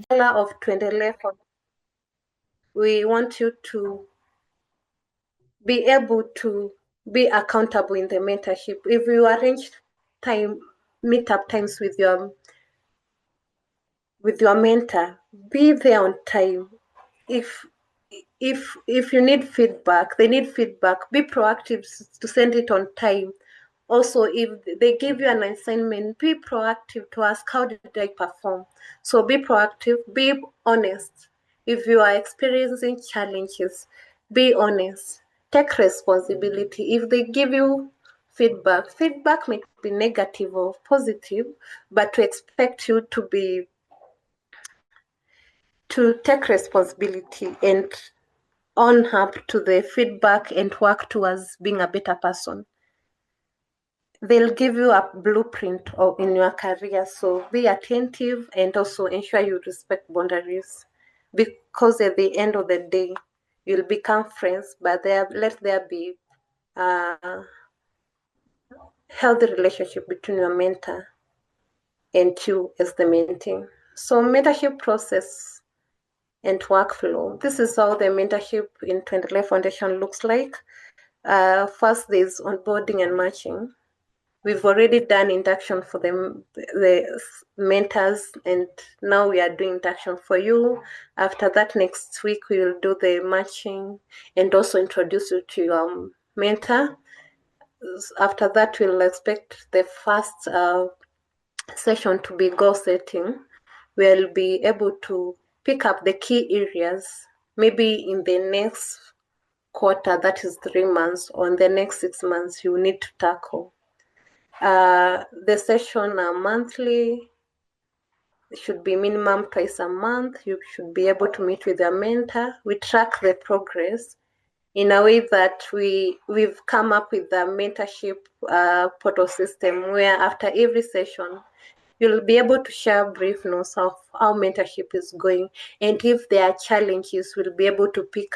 of Tuendelee, we want you to be able to be accountable in the mentorship. If you arrange meetup times with your mentor, be there on time. If you need feedback, they need feedback. Be proactive to send it on time. Also, if they give you an assignment, be proactive to ask, how did I perform? So be proactive, be honest. If you are experiencing challenges, be honest. Take responsibility. If they give you feedback may be negative or positive, but to expect you to take responsibility and own up to the feedback and work towards being a better person. They'll give you a blueprint in your career, so be attentive and also ensure you respect boundaries, because at the end of the day you'll become friends, but let there be a healthy relationship between your mentor and you as the mentee. So mentorship process and workflow. This is how the mentorship in Tuendelee Foundation looks like. First, there's onboarding and matching. We've already done induction for the mentors, and now we are doing induction for you. After that, next week, we will do the matching and also introduce you to your mentor. After that, we'll expect the first session to be goal setting. We'll be able to pick up the key areas, maybe in the next quarter, that is 3 months, or in the next 6 months, you need to tackle. The session are monthly. It should be minimum twice a month. You should be able to meet with your mentor. We track the progress in a way that we've come up with the mentorship portal system, where after every session, you'll be able to share brief notes of how mentorship is going. And if there are challenges, we'll be able to pick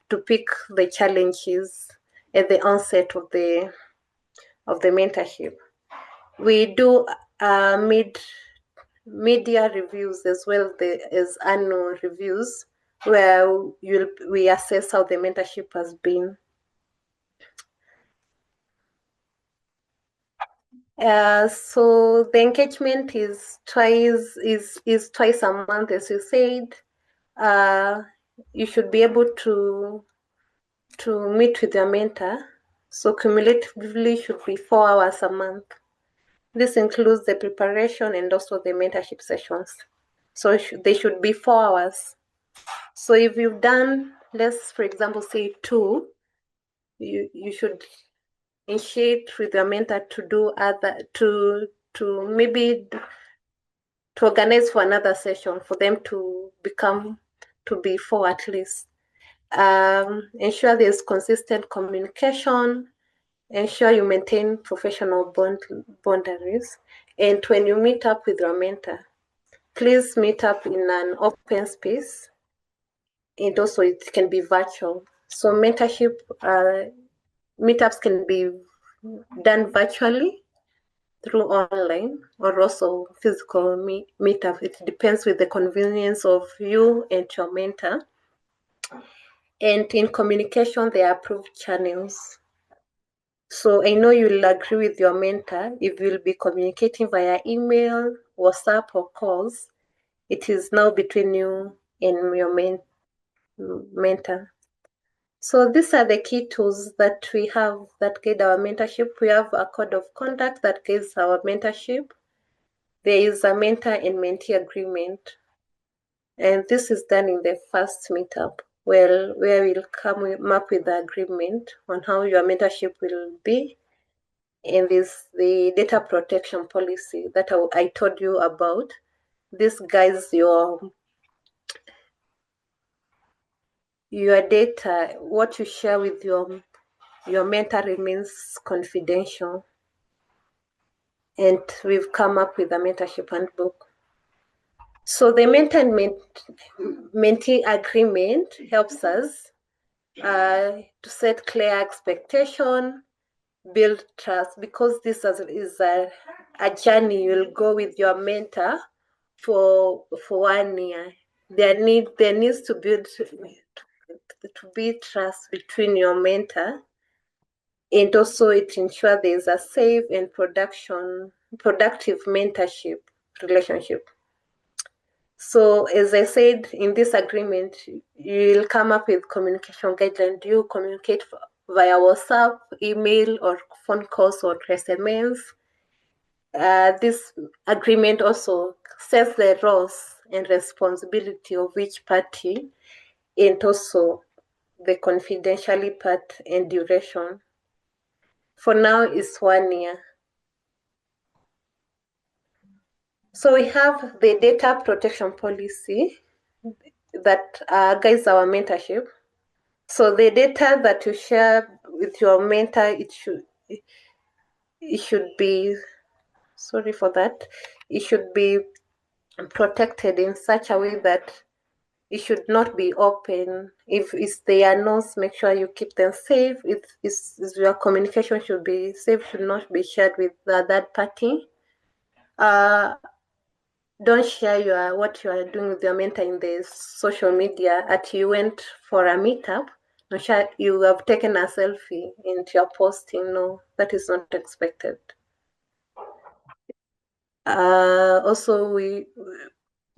the challenges at the onset of the mentorship. We do media reviews as well as annual reviews, where we assess how the mentorship has been. So the engagement is twice a month, as you said. You should be able to meet with your mentor. So cumulatively should be 4 hours a month. This includes the preparation and also the mentorship sessions. So they should be 4 hours. So if you've done, let's for example say 2, you should initiate with your mentor to do maybe to organize for another session for them to be 4 at least. Ensure there's consistent communication. Ensure you maintain professional boundaries. And when you meet up with your mentor, please meet up in an open space, and also it can be virtual. So mentorship meetups can be done virtually through online or also physical meetup. It depends with the convenience of you and your mentor. And in communication, there are approved channels. So I know you'll agree with your mentor if you'll be communicating via email, WhatsApp, or calls. It is now between you and your mentor. So these are the key tools that we have that guide our mentorship. We have a code of conduct that guides our mentorship. There is a mentor and mentee agreement. And this is done in the first meetup, where we'll come up with the agreement on how your mentorship will be. And this the data protection policy that I told you about. This guides your data. What you share with your mentor remains confidential. And we've come up with a mentorship handbook. So the mentor and mentee agreement helps us to set clear expectation, build trust, because this is a journey you'll go with your mentor for 1 year. There needs to be trust between your mentor, and also it ensures there is a safe and productive mentorship relationship. So as I said, in this agreement, you'll come up with communication guidelines. You communicate via WhatsApp, email, or phone calls or SMS. This agreement also sets the roles and responsibility of each party, and also the confidentiality part and duration. For now, it's 1 year. So we have the data protection policy that guides our mentorship. So the data that you share with your mentor, it should be, sorry for that, it should be protected in such a way that it should not be open. If they are notes, make sure you keep them safe. If your communication should be safe, should not be shared with the third party. Don't share what you are doing with your mentor in the social media. You went for a meetup, don't share you have taken a selfie into your posting. No, that is not expected. Also, we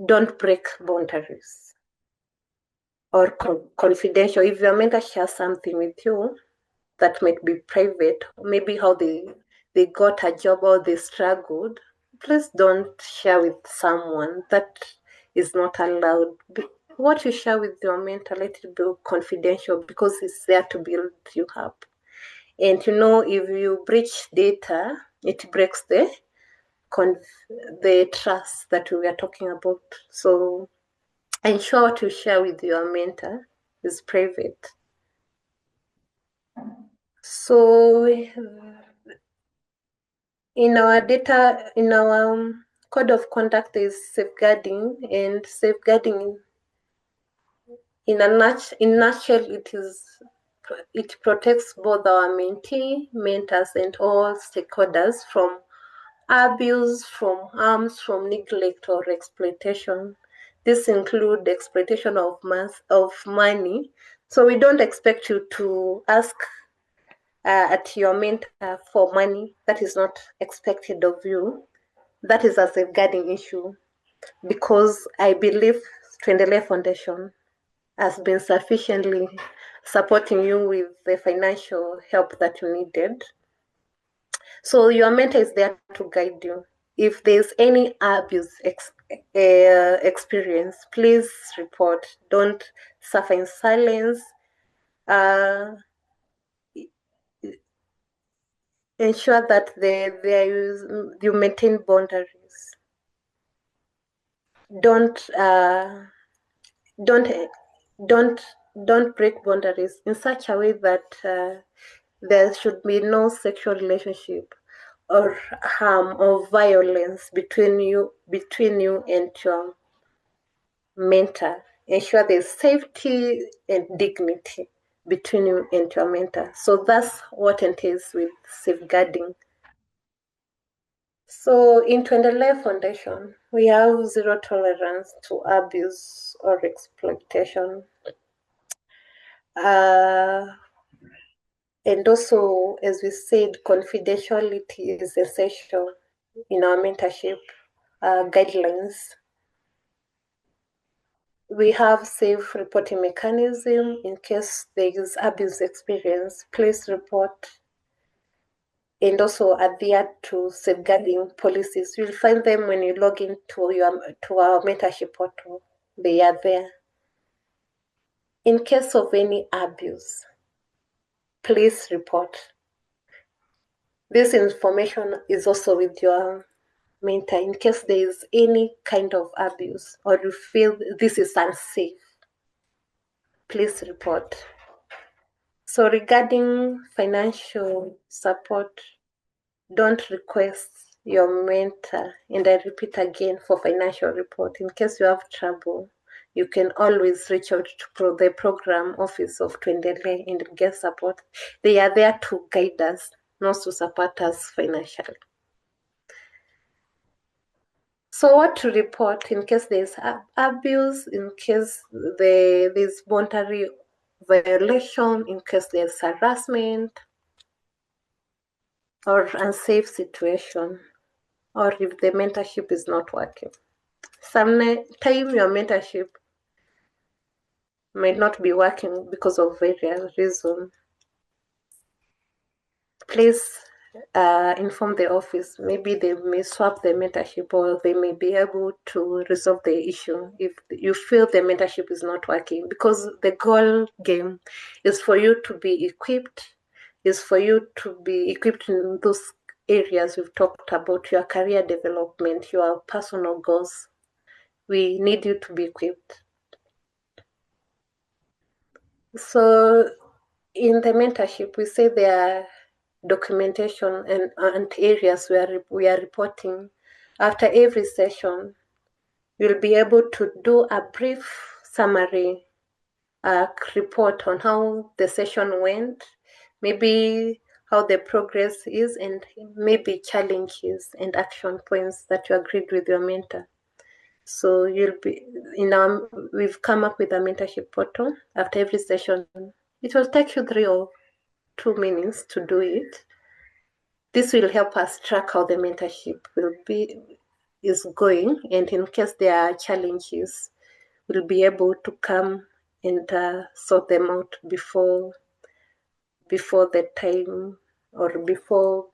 don't break boundaries or confidential. If your mentor shares something with you that might be private, maybe how they got a job or they struggled, please don't share with someone. That is not allowed. What you share with your mentor, let it be confidential, because it's there to build you up. And if you breach data, it breaks the trust that we are talking about. So ensure what you share with your mentor is private. So in our code of conduct is safeguarding, and safeguarding in nutshell, it protects both our mentee, mentors, and all stakeholders from abuse, from harms, from neglect or exploitation. This includes exploitation of money. So we don't expect you to ask at your mentor for money. That is not expected of you. That is a safeguarding issue, because I believe Tuendelee Foundation has been sufficiently supporting you with the financial help that you needed. So your mentor is there to guide you. If there's any abuse experience, please report. Don't suffer in silence. Ensure that you maintain boundaries. Don't break boundaries in such a way that there should be no sexual relationship or harm or violence between you and your mentor. Ensure there's safety and dignity between you and your mentor. So that's what entails with safeguarding. So in Tuendelee Foundation, we have zero tolerance to abuse or exploitation. And also, as we said, confidentiality is essential in our mentorship guidelines. We have safe reporting mechanism in case there is abuse experience. Please report, and also adhere to safeguarding policies. You'll find them when you log into our mentorship portal. They are there. In case of any abuse, please report. This information is also with your mentor in case there is any kind of abuse or you feel this is unsafe. Please report. So regarding financial support, don't request your mentor, and I repeat again, for financial report. In case you have trouble, you can always reach out to the program office of Tuendelee and get support. They are there to guide us, not to support us financially. So what to report in case there's abuse, in case there's boundary violation, in case there's harassment or unsafe situation, or if the mentorship is not working. Sometimes your mentorship might not be working because of various reasons. Please inform the office. Maybe they may swap the mentorship, or they may be able to resolve the issue if you feel the mentorship is not working, because the goal game is for you to be equipped, in those areas we've talked about, your career development, your personal goals. We need you to be equipped. So in the mentorship, we say there are documentation and areas where we are reporting. After every session, you'll be able to do a brief summary report on how the session went, maybe how the progress is, and maybe challenges and action points that you agreed with your mentor. So we've come up with a mentorship portal. After every session, it will take you 3 or 2 minutes to do it. This will help us track how the mentorship is going, and in case there are challenges, we'll be able to come and sort them out before the time, or before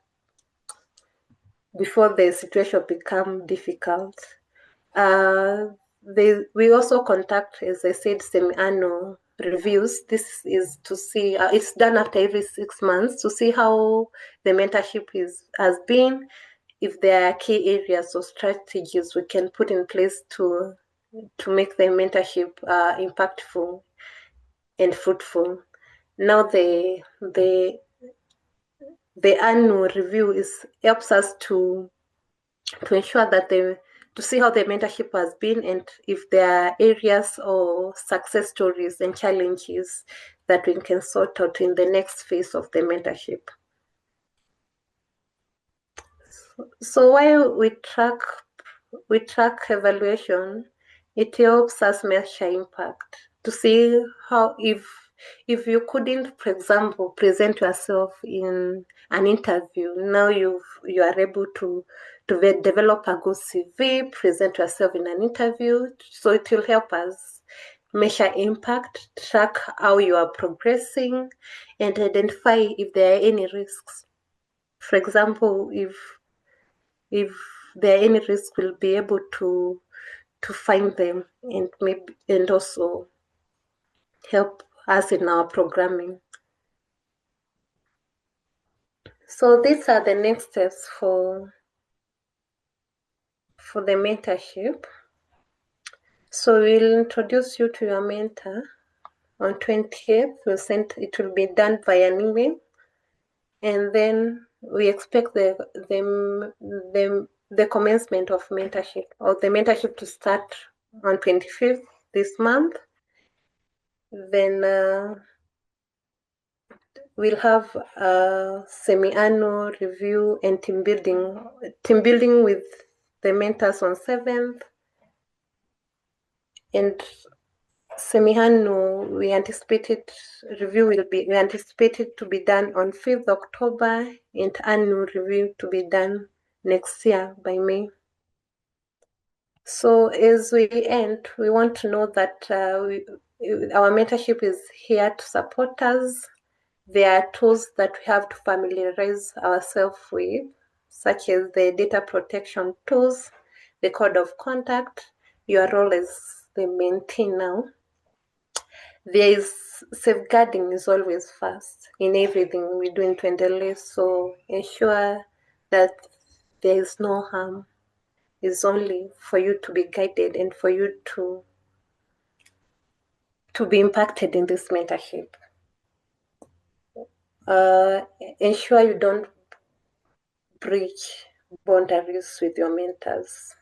the situation become difficult. We also conduct, as I said, semi-annual reviews. This is to see, it's done after every 6 months, to see how the mentorship has been, if there are key areas or strategies we can put in place to make the mentorship impactful and fruitful. Now the annual review helps us to ensure that to see how the mentorship has been, and if there are areas or success stories and challenges that we can sort out in the next phase of the mentorship. So while we track evaluation, it helps us measure impact to see how, if you couldn't, for example, present yourself in an interview, now you are able to develop a good CV, present yourself in an interview. So it will help us measure impact, track how you are progressing, and identify if there are any risks. For example, if there are any risks, we'll be able to find them, and also help us in our programming. So these are the next steps for the mentorship. So we'll introduce you to your mentor on 20th. It will be done via an email, and then we expect the commencement of mentorship, or the mentorship to start on 25th this month. Then we'll have a semi-annual review and team building with the mentors on 7th. And semi-annual, we anticipate it to be done on 5th October, and annual review to be done next year by May. So as we end, we want to know that our mentorship is here to support us. There are tools that we have to familiarize ourselves with, such as the data protection tools, the code of conduct, your role as the mentee now. There is safeguarding is always first in everything we do in Tuendelee, so ensure that there is no harm. It's only for you to be guided and for you to be impacted in this mentorship. Ensure you don't breach boundaries with your mentors.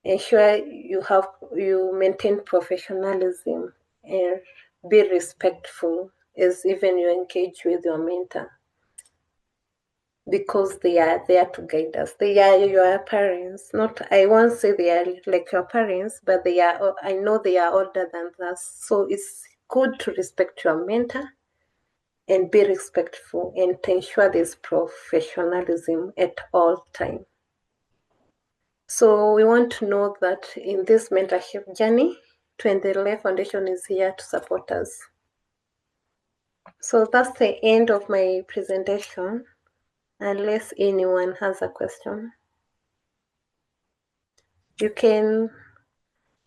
Ensure you maintain professionalism and be respectful as even you engage with your mentor. because they are there to guide us. They are your parents. Not, I won't say they are like your parents, but they are, I know they are older than us. So it's good to respect your mentor and be respectful and to ensure there's professionalism at all times. So we want to know that in this mentorship journey, Tuendelee Foundation is here to support us. So that's the end of my presentation, unless anyone has a question. You can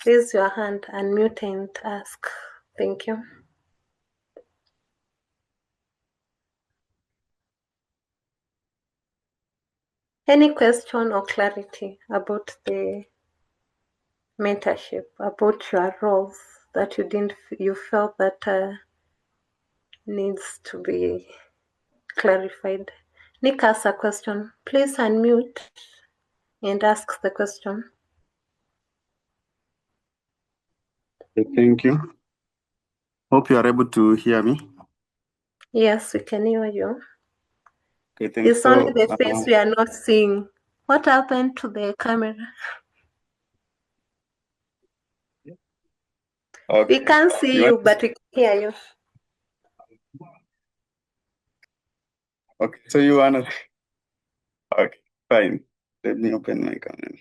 raise your hand, unmute and ask. Thank you. Any question or clarity about the mentorship, about your roles that you felt that needs to be clarified? Nick asked a question. Please unmute and ask the question. Thank you. Hope you are able to hear me. Yes, we can hear you. Okay, thanks. It's only the face we are not seeing. What happened to the camera? Okay. We can't see you, but we can hear you. Okay, so you wanna... Okay, fine. Let me open my camera.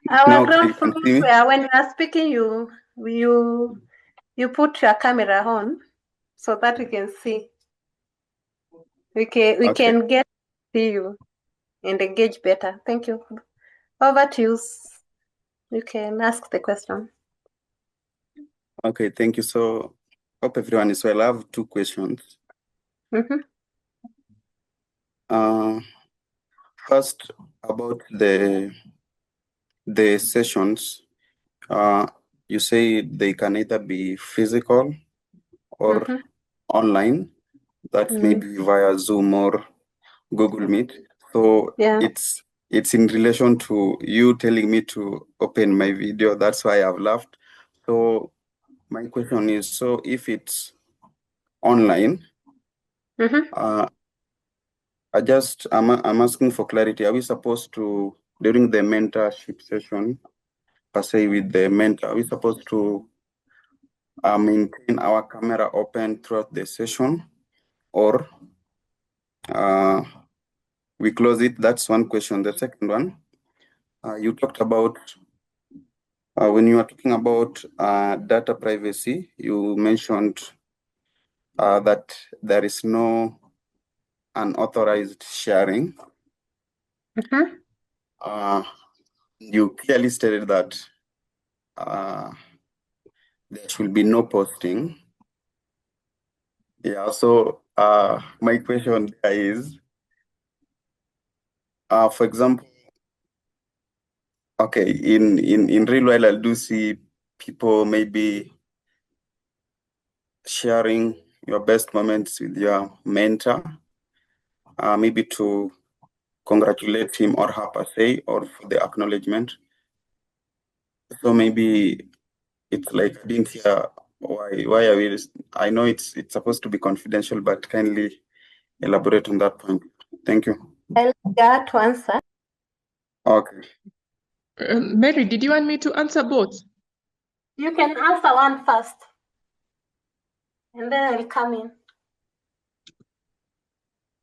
Our ground floor where when you are speaking, you put your camera on so that we can see. We can get to see you and engage better. Thank you. Over to you. You can ask the question. Okay, thank you. So hope everyone is well. I have two questions. First, about the sessions. You say they can either be physical or online. That's maybe via Zoom or Google Meet. So it's in relation to you telling me to open my video. That's why I've laughed. So my question is, so if it's online, I'm asking for clarity. Are we supposed to, during the mentorship session, per se with the mentor, are we supposed to maintain our camera open throughout the session, or we close it? That's one question. The second one, you talked about, when you are talking about data privacy, you mentioned that there is no unauthorized sharing. You clearly stated that there should be no posting. Yeah, so my question there is, for example, okay, in real world, I do see people maybe sharing your best moments with your mentor, maybe to congratulate him or her per se, or for the acknowledgement. So maybe it's like, I didn't hear why are we, I know it's supposed to be confidential, but kindly elaborate on that point. Thank you. I'll get to answer. Okay. Mary, did you want me to answer both? You can answer one first, and then I'll come in.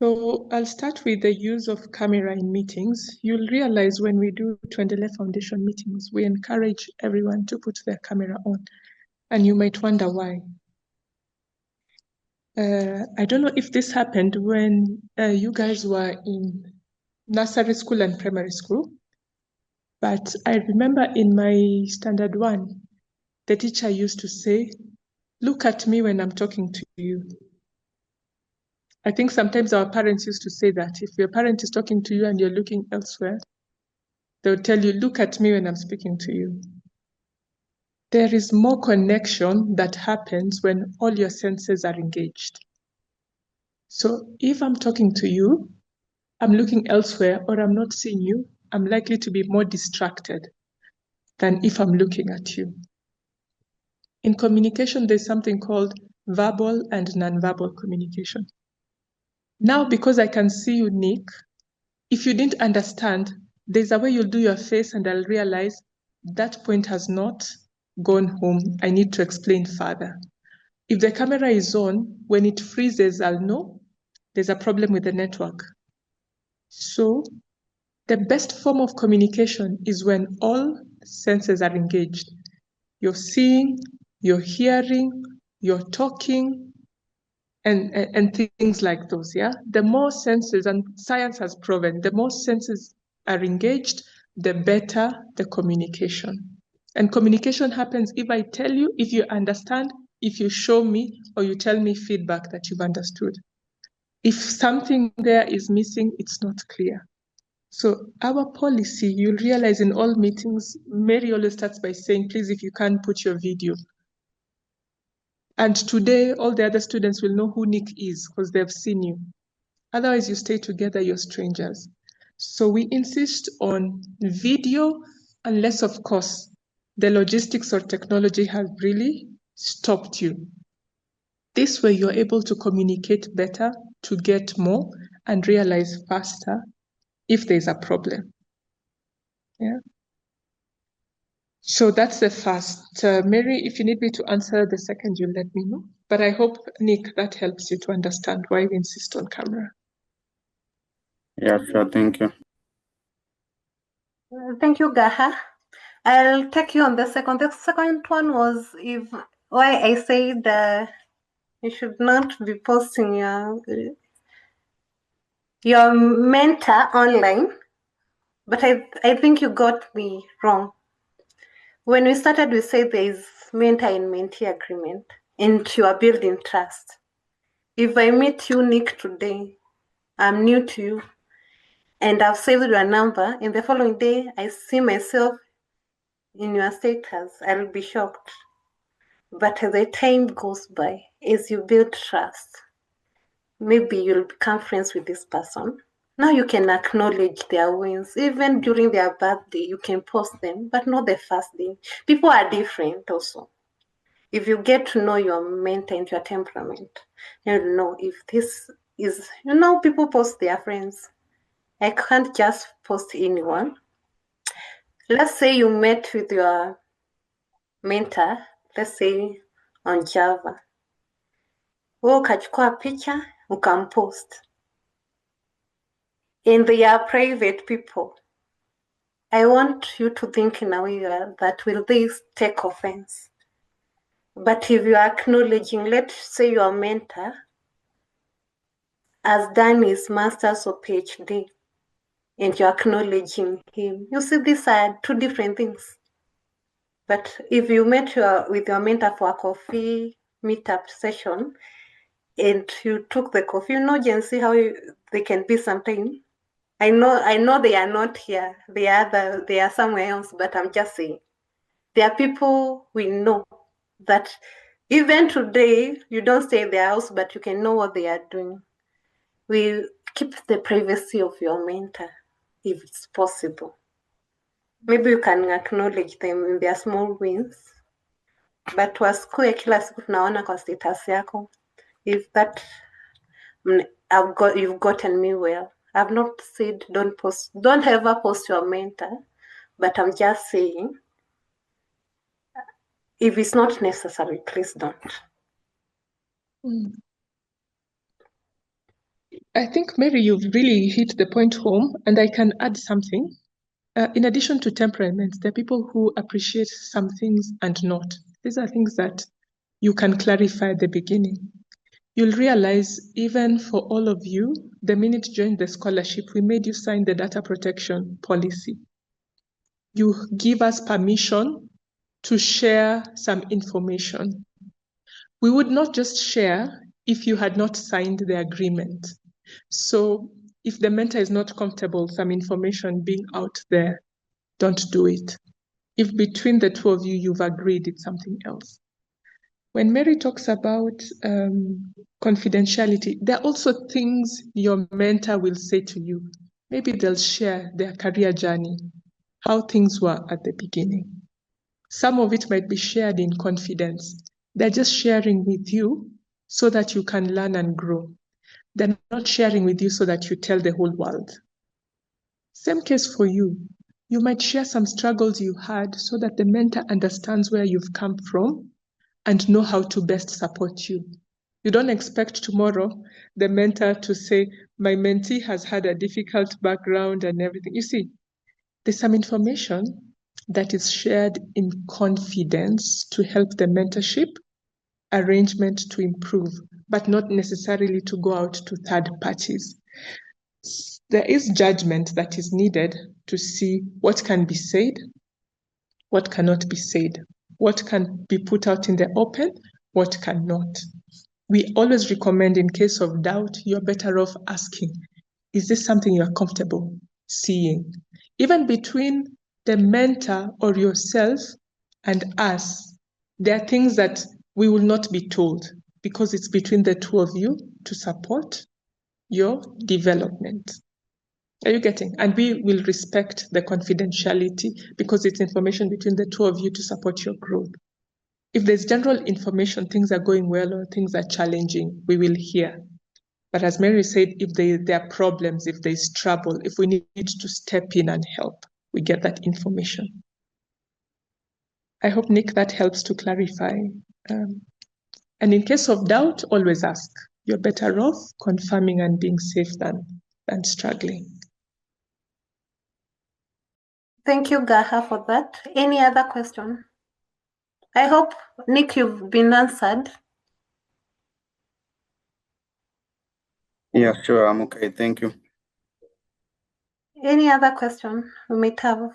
So I'll start with the use of camera in meetings. You'll realize when we do Tuendelee Foundation meetings, we encourage everyone to put their camera on, and you might wonder why. I don't know if this happened when you guys were in nursery school and primary school, but I remember in my standard 1, the teacher used to say, "Look at me when I'm talking to you." I think sometimes our parents used to say that. If your parent is talking to you and you're looking elsewhere, they'll tell you, "Look at me when I'm speaking to you." There is more connection that happens when all your senses are engaged. So if I'm talking to you, I'm looking elsewhere, or I'm not seeing you, I'm likely to be more distracted than if I'm looking at you. In communication, there's something called verbal and nonverbal communication. Now, because I can see you, Nick, if you didn't understand, there's a way you'll do your face and I'll realize that point has not gone home. I need to explain further. If the camera is on, when it freezes, I'll know there's a problem with the network. So the best form of communication is when all senses are engaged. You're seeing, you're hearing, you're talking, and things like those, yeah? The more senses, and science has proven, the more senses are engaged, the better the communication. And communication happens if I tell you, if you understand, if you show me, or you tell me feedback that you've understood. If something there is missing, it's not clear. So our policy, you'll realize in all meetings, Mary always starts by saying, please, if you can put your video. And today, all the other students will know who Nick is because they've seen you. Otherwise, you stay together, you're strangers. So we insist on video, unless, of course, the logistics or technology has really stopped you. This way, you're able to communicate better, to get more, and realize faster if there's a problem. Yeah. So that's the first. Mary, if you need me to answer the second, you let me know. But I hope, Nick, that helps you to understand why we insist on camera. Yeah, sure. Thank you. Thank you, Gaha. I'll take you on the second. The second one was why I said you should not be posting your mentor online, but I think you got me wrong. When we started, we said there is mentor and mentee agreement, and you are building trust. If I meet you, Nick, today, I'm new to you, and I've saved your number, and the following day I see myself in your status, I'll be shocked. But as the time goes by, as you build trust, maybe you'll become friends with this person. Now you can acknowledge their wins. Even during their birthday, you can post them, but not the first day. People are different also. If you get to know your mentor and your temperament, you'll know if this is, people post their friends. I can't just post anyone. Let's say you met with your mentor, let's say on Java. Wewe ukachukua picha ukampost. And they are private people. I want you to think in a way that will this take offense. But if you are acknowledging, let's say your mentor has done his master's or PhD, and you're acknowledging him, you see, these are two different things. But if you met with your mentor for a coffee meetup session, and you took the coffee, Jen, see how they can be sometimes. I know they are not here. They are somewhere else, but I'm just saying. There are people we know that even today, you don't stay at their house, but you can know what they are doing. We keep the privacy of your mentor, if it's possible. Maybe you can acknowledge them in their small wins. But wasikue kila siku tunaona kwa status yako. If that, you've gotten me well. I've not said don't ever post your mentor, but I'm just saying, if it's not necessary, please don't. I think, Mary, you've really hit the point home, and I can add something. In addition to temperament, there are people who appreciate some things and not. These are things that you can clarify at the beginning. You'll realize, even for all of you, the minute you joined the scholarship, we made you sign the data protection policy. You give us permission to share some information. We would not just share if you had not signed the agreement. So if the mentor is not comfortable, some information being out there, don't do it. If between the two of you, you've agreed, it's something else. When Mary talks about confidentiality, there are also things your mentor will say to you. Maybe they'll share their career journey, how things were at the beginning. Some of it might be shared in confidence. They're just sharing with you so that you can learn and grow. They're not sharing with you so that you tell the whole world. Same case for you. You might share some struggles you had so that the mentor understands where you've come from and know how to best support you. You don't expect tomorrow the mentor to say, my mentee has had a difficult background and everything. You see, there's some information that is shared in confidence to help the mentorship arrangement to improve, but not necessarily to go out to third parties. There is judgment that is needed to see what can be said, what cannot be said, what can be put out in the open, what cannot. We always recommend, in case of doubt, you're better off asking, is this something you're comfortable seeing? Even between the mentor or yourself and us, there are things that we will not be told because it's between the two of you to support your development. Are you getting? And we will respect the confidentiality because it's information between the two of you to support your growth. If there's general information, things are going well or things are challenging, we will hear. But as Mary said, if there are problems, if there's trouble, if we need to step in and help, we get that information. I hope, Nick, that helps to clarify. And in case of doubt, always ask. You're better off confirming and being safe than struggling. Thank you, Gaha, for that. Any other question? I hope, Nick, you've been answered. Yeah, sure. I'm okay. Thank you. Any other question we might have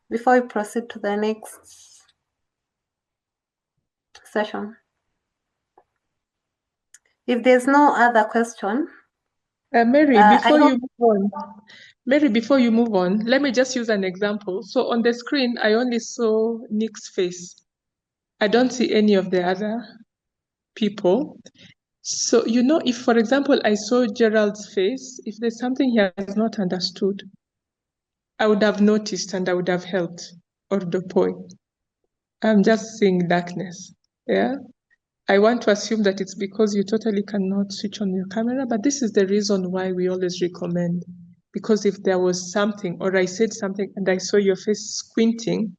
before we proceed to the next session? If there's no other question, Mary, before you move on, let me just use an example. So on the screen, I only saw Nick's face. I don't see any of the other people. So, if, for example, I saw Gerald's face, if there's something he has not understood, I would have noticed and I would have helped, or Dopoi. I'm just seeing darkness. Yeah. I want to assume that it's because you totally cannot switch on your camera, but this is the reason why we always recommend. Because if there was something, or I said something and I saw your face squinting,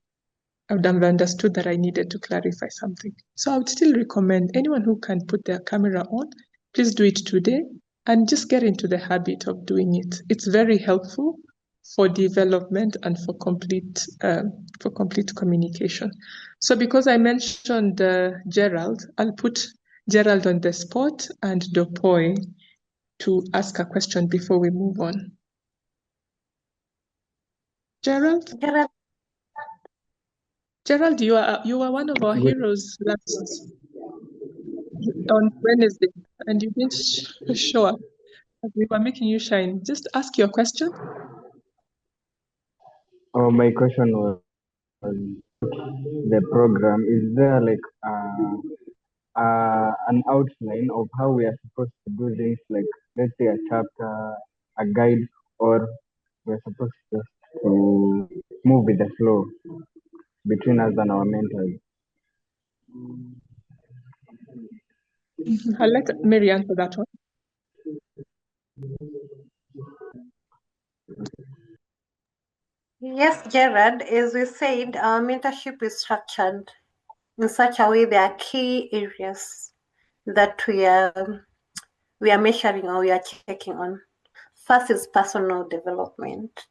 I would have understood that I needed to clarify something. So I would still recommend anyone who can put their camera on, please do it today and just get into the habit of doing it. It's very helpful for development and for complete communication. So because I mentioned Gerald, I'll put Gerald on the spot and Dopoi to ask a question before we move on. Gerald, you are one of our heroes last on Wednesday, and you didn't show up. We were making you shine. Just ask your question. Oh, my question was the program. Is there like an outline of how we are supposed to do things? Like, let's say a chapter, a guide, or we're supposed just to move with the flow between us and our mentors? I'll let Mary answer that one. Yes, Gerard, as we said, our mentorship is structured in such a way there are key areas that we are measuring or we are checking on. First is personal development.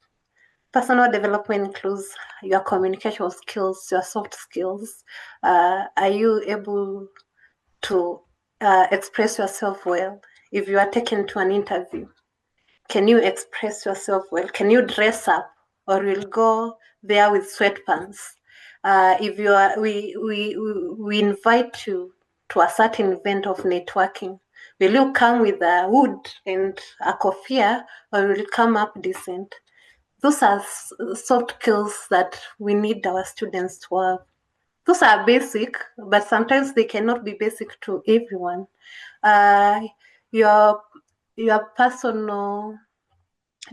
Personal development includes your communication skills, your soft skills. Are you able to express yourself well? If you are taken to an interview, can you express yourself well? Can you dress up, or will go there with sweatpants? If you are, we invite you to a certain event of networking. Will you come with a hood and a kofia, or will you come up decent? Those are soft skills that we need our students to have. Those are basic, but sometimes they cannot be basic to everyone. Your personal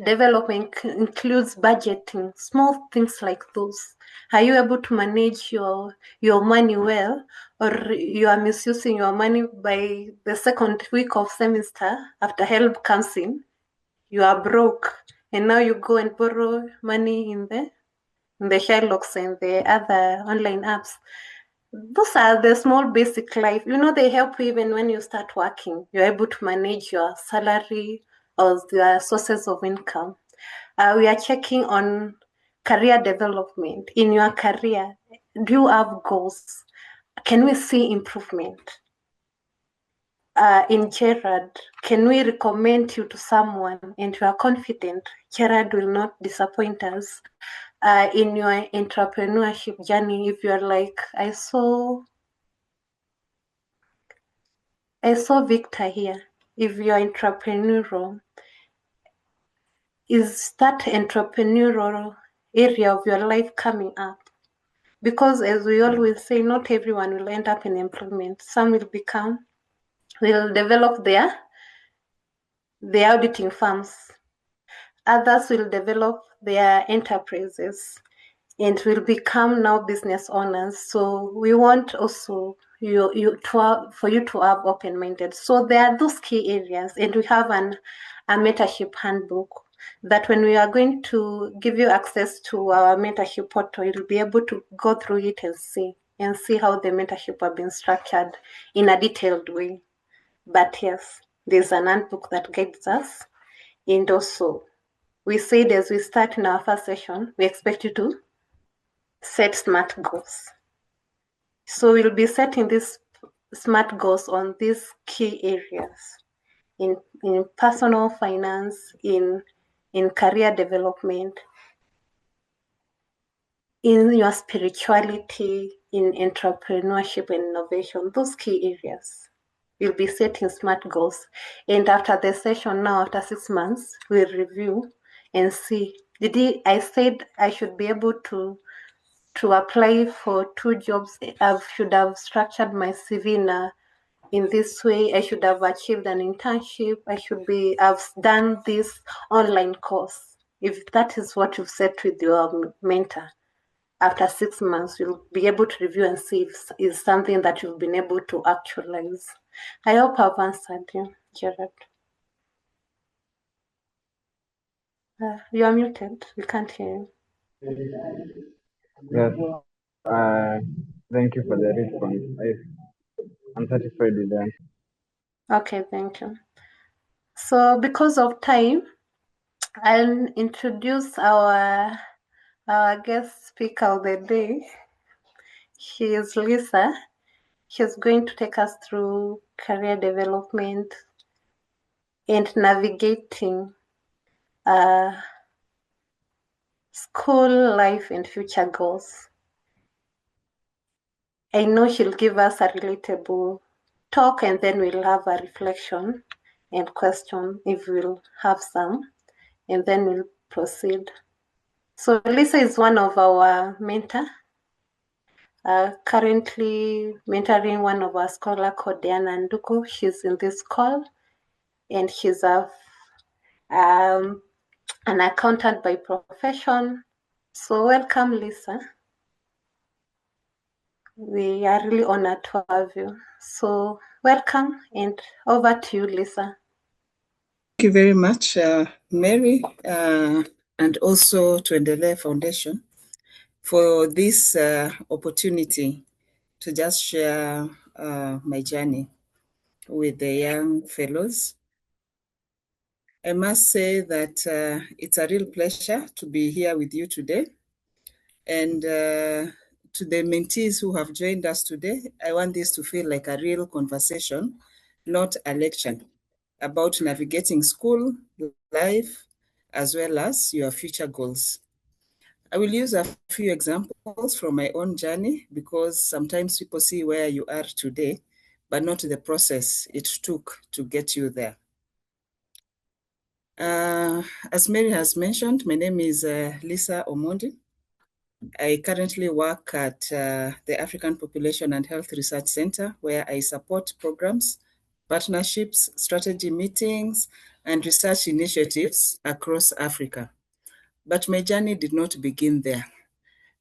Development includes budgeting, small things like those. Are you able to manage your money well, or you are misusing your money? By the second week of semester, after help comes in, you are broke, and now you go and borrow money in the Sherlocks and the other online apps. Those are the small basic life. They help you even when you start working. You're able to manage your salary or the sources of income. We are checking on career development. In your career, do you have goals? Can we see improvement? In Gerard, can we recommend you to someone and you are confident Gerard will not disappoint us? In your entrepreneurship journey, if you're like, I saw Victor here. If you're entrepreneurial, is that entrepreneurial area of your life coming up? Because as we always say, not everyone will end up in employment. Some will develop their auditing firms. Others will develop their enterprises and will become now business owners. So we want also for you to have open-minded. So there are those key areas, and we have a mentorship handbook that when we are going to give you access to our mentorship portal, you'll be able to go through it and see how the mentorship have been structured in a detailed way. But yes, there's an handbook that guides us. And also, we said as we start in our first session, we expect you to set SMART goals. So we'll be setting these SMART goals on these key areas in personal finance, in career development, in your spirituality, in entrepreneurship and innovation, those key areas. We'll be setting SMART goals. And after the session now, after 6 months, we'll review and see. I said I should be able to apply for 2 jobs. I should have structured my CV in this way. I should have achieved an internship. Have done this online course. If that is what you've set with your mentor, after 6 months, you'll be able to review and see if it's something that you've been able to actualize. I hope I've answered you, Gerard. You are muted. We can't hear you. Yes. Thank you for the response. I'm satisfied with that. Okay, thank you. So because of time, I'll introduce our guest speaker of the day. She is Lisa. She's going to take us through career development and navigating school life and future goals. I know she'll give us a relatable talk, and then we'll have a reflection and question if we'll have some, and then we'll proceed. So Lisa is one of our mentors. Currently mentoring one of our scholars called Diana Nduku. She's in this call, and she's an accountant by profession. So welcome, Lisa. We are really honored to have you. So welcome, and over to you, Lisa. Thank you very much, Mary, and also Tuendelee Foundation for this opportunity to just share my journey with the young fellows. I must say that it's a real pleasure to be here with you today. And to the mentees who have joined us today, I want this to feel like a real conversation, not a lecture, about navigating school, life, as well as your future goals. I will use a few examples from my own journey because sometimes people see where you are today, but not the process it took to get you there. As Mary has mentioned, my name is Lisa Omondi. I currently work at the African Population and Health Research Center, where I support programs, partnerships, strategy meetings, and research initiatives across Africa. But my journey did not begin there.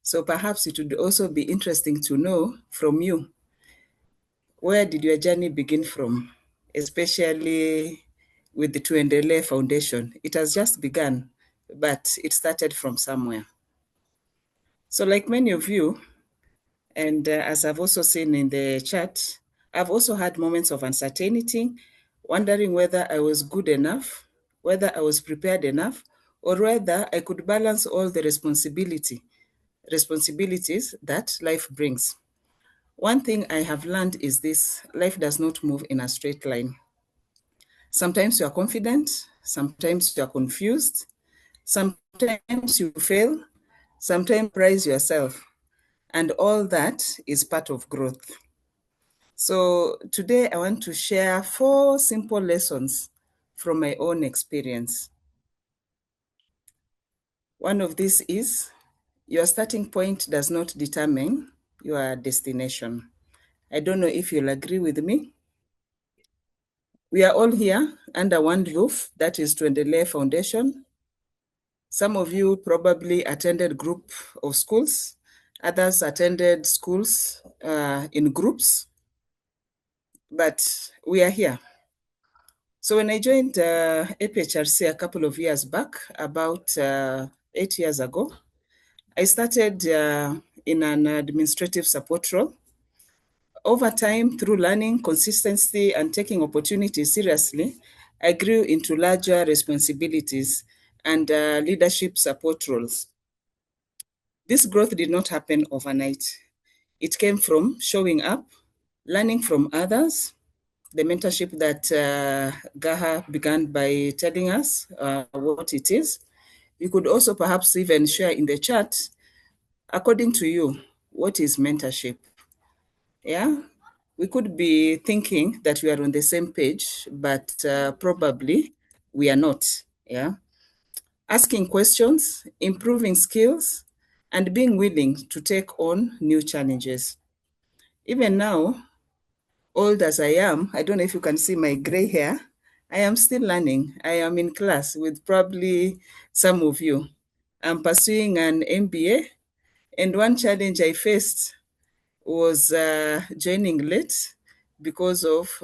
So perhaps it would also be interesting to know from you, where did your journey begin from, especially with the Tuendelee Foundation? It has just begun, but it started from somewhere. So like many of you, and as I've also seen in the chat, I've also had moments of uncertainty, wondering whether I was good enough, whether I was prepared enough, or whether I could balance all the responsibilities that life brings. One thing I have learned is this: life does not move in a straight line. Sometimes you are confident, sometimes you are confused, sometimes you fail, sometimes praise yourself, and all that is part of growth. So today I want to share 4 simple lessons from my own experience. One of these is, your starting point does not determine your destination. I don't know if you'll agree with me. We are all here under one roof, that is Tuendelee Foundation. Some of you probably attended group of schools. Others attended schools in groups. But we are here. So when I joined APHRC a couple of years back, about 8 years ago, I started in an administrative support role. Over time, through learning, consistency, and taking opportunities seriously, I grew into larger responsibilities and leadership support roles. This growth did not happen overnight. It came from showing up, learning from others, the mentorship that Gaha began by telling us what it is. You could also perhaps even share in the chat, according to you, what is mentorship? Yeah, we could be thinking that we are on the same page, but probably we are not. Yeah, asking questions, improving skills, and being willing to take on new challenges. Even now, old as I am, I don't know if you can see my gray hair, I am still learning. I am in class with probably some of you. I'm pursuing an MBA, and one challenge I faced was joining late because of,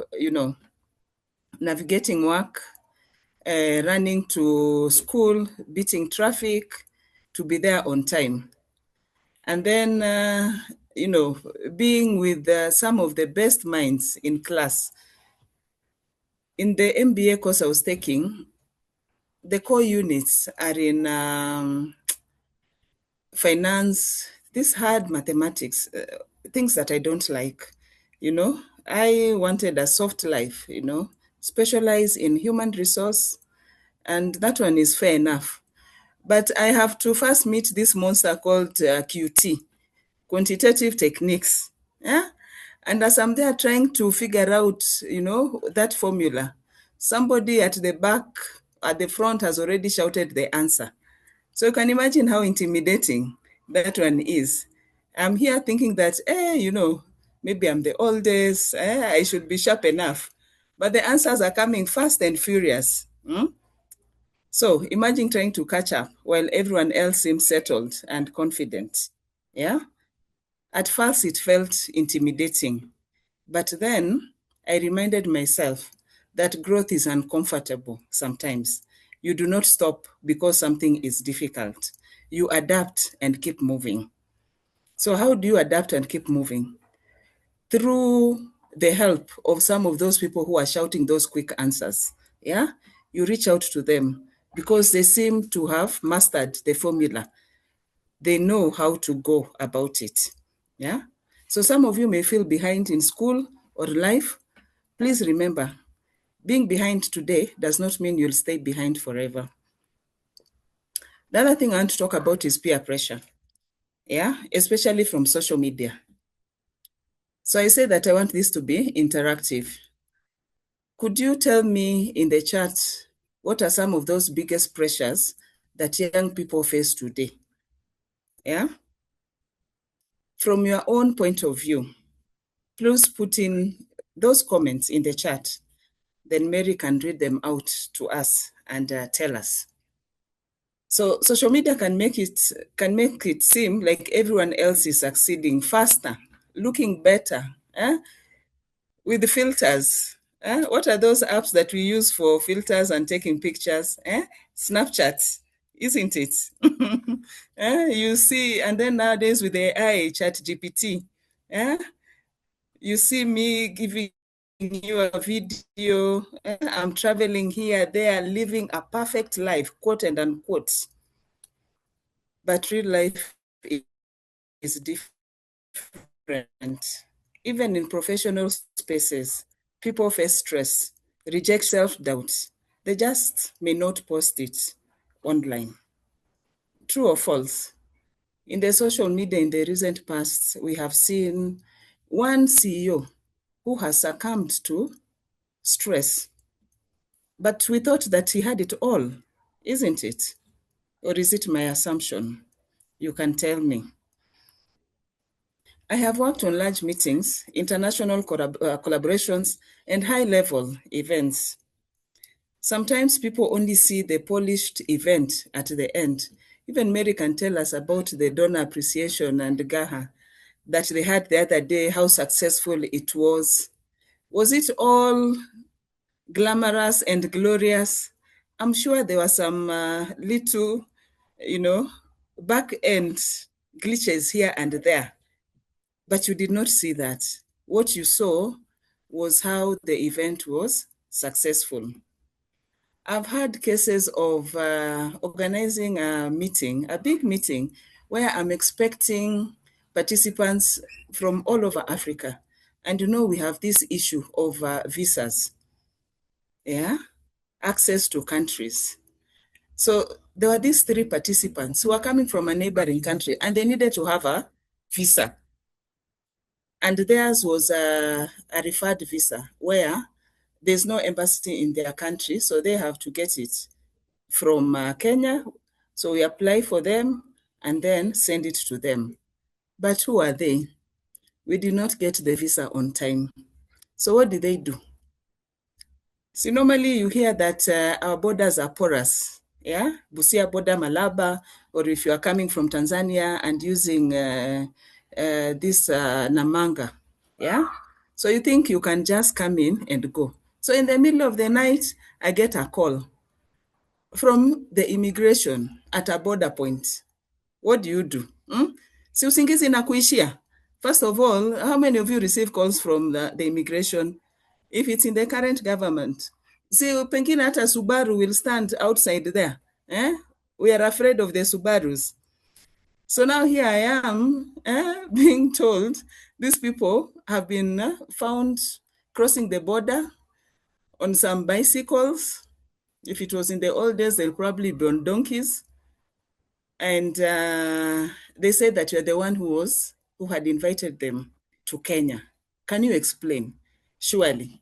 navigating work, running to school, beating traffic, to be there on time. And then, being with some of the best minds in class. In the MBA course I was taking, the core units are in finance, this hard mathematics, things that I don't like. I wanted a soft life, specialize in human resource, and that one is fair enough. But I have to first meet this monster called QT, quantitative techniques. Yeah? And as I'm there trying to figure out, that formula, somebody at the back, at the front has already shouted the answer. So you can imagine how intimidating that one is. I'm here thinking that, maybe I'm the oldest, I should be sharp enough. But the answers are coming fast and furious. So imagine trying to catch up while everyone else seems settled and confident. Yeah? At first, it felt intimidating. But then I reminded myself that growth is uncomfortable sometimes. You do not stop because something is difficult. You adapt and keep moving. So how do you adapt and keep moving? Through the help of some of those people who are shouting those quick answers. Yeah, you reach out to them because they seem to have mastered the formula. They know how to go about it. Yeah. So some of you may feel behind in school or life. Please remember, being behind today does not mean you'll stay behind forever. The other thing I want to talk about is peer pressure. Yeah, especially from social media. So I say that I want this to be interactive. Could you tell me in the chat, what are some of those biggest pressures that young people face today? Yeah? From your own point of view, please put in those comments in the chat. then Mary can read them out to us and tell us. So social media can make it seem like everyone else is succeeding faster, looking better, with the filters. What are those apps that we use for filters and taking pictures? Snapchat, isn't it? You see, and then nowadays with AI, ChatGPT, you see me giving you a video, I'm traveling here, there, living a perfect life, quote and unquote. But real life is different. Even in professional spaces, people face stress, reject self-doubt. They just may not post it online. True or false? In the social media in the recent past, we have seen one CEO who has succumbed to stress. But we thought that he had it all, isn't it? Or is it my assumption? You can tell me. I have worked on large meetings, international collaborations, and high-level events. Sometimes people only see the polished event at the end. Even Mary can tell us about the donor appreciation and Gaha that they had the other day, how successful it was. Was it all glamorous and glorious? I'm sure there were some little, back-end glitches here and there. But you did not see that. What you saw was how the event was successful. I've had cases of organizing a meeting, a big meeting, where I'm expecting participants from all over Africa. And we have this issue of visas, access to countries. So there were these 3 participants who are coming from a neighboring country, and they needed to have a visa. And theirs was a referred visa where there's no embassy in their country, so they have to get it from Kenya. So we apply for them and then send it to them. But who are they? We did not get the visa on time. So what did they do? See, normally you hear that our borders are porous. Busia border, Malaba, or if you are coming from Tanzania and using this Namanga, so you think you can just come in and go. So in the middle of the night, I get a call from the immigration at a border point. What do you do? Si usingizi inakuishia. First of all, how many of you receive calls from the immigration? If it's in the current government, see, pengine hata Subaru will stand outside there. We are afraid of the Subarus. So now here I am being told these people have been found crossing the border on some bicycles. If it was in the old days, they'll probably be on donkeys. And they said that you're the one who had invited them to Kenya. Can you explain? Surely.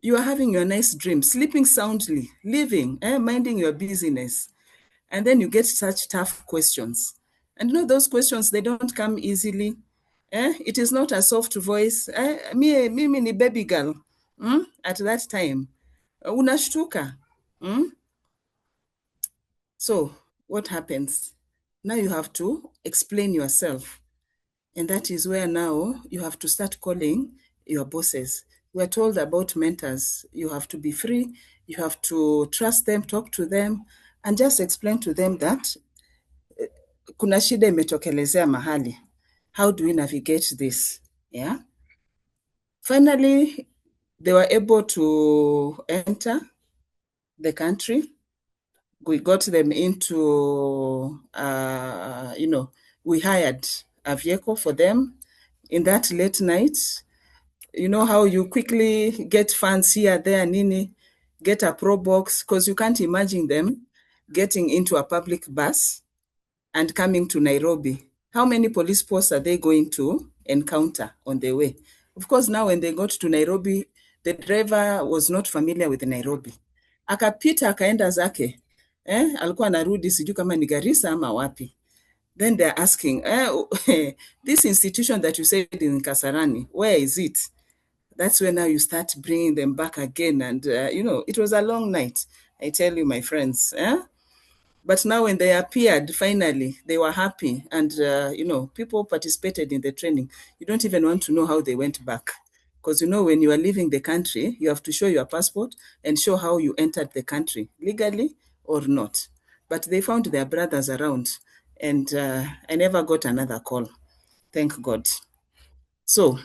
You are having your nice dream, sleeping soundly, living, minding your business. And then you get such tough questions. And those questions, they don't come easily. It is not a soft voice. Mimi ni baby girl. At that time. Unashtuka. So what happens? Now you have to explain yourself. And that is where now you have to start calling your bosses. We're told about mentors. You have to be free. You have to trust them, talk to them, and just explain to them that kuna shida imetokelezea mahali. How do we navigate this? Finally, they were able to enter the country. We got them into, we hired a vehicle for them in that late night. You know how you quickly get funds here, there, nini, get a pro box, because you can't imagine them getting into a public bus and coming to Nairobi. How many police posts are they going to encounter on the way? Of course, now when they got to Nairobi, the driver was not familiar with Nairobi. Akapita akaenda zake. Alikuwa anarudi sijui kama ni Garissa ama wapi. Then they're asking, this institution that you said in Kasarani, where is it? That's when now you start bringing them back again. And, it was a long night, I tell you, my friends. But now when they appeared, finally, they were happy. And, people participated in the training. You don't even want to know how they went back. Because, when you are leaving the country, you have to show your passport and show how you entered the country, legally or not. But they found their brothers around. And I never got another call. Thank God. So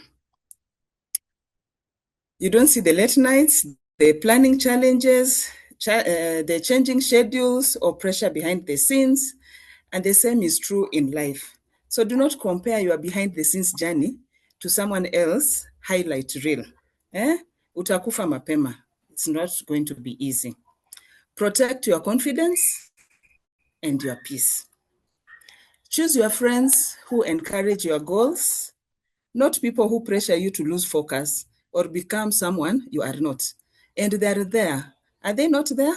you don't see the late nights, the planning challenges, the changing schedules or pressure behind the scenes. And the same is true in life. So do not compare your behind the scenes journey to someone else highlight reel. Utakufa mapema. It's not going to be easy. Protect your confidence and your peace. Choose your friends who encourage your goals, not people who pressure you to lose focus or become someone you are not. And they're there. Are they not there?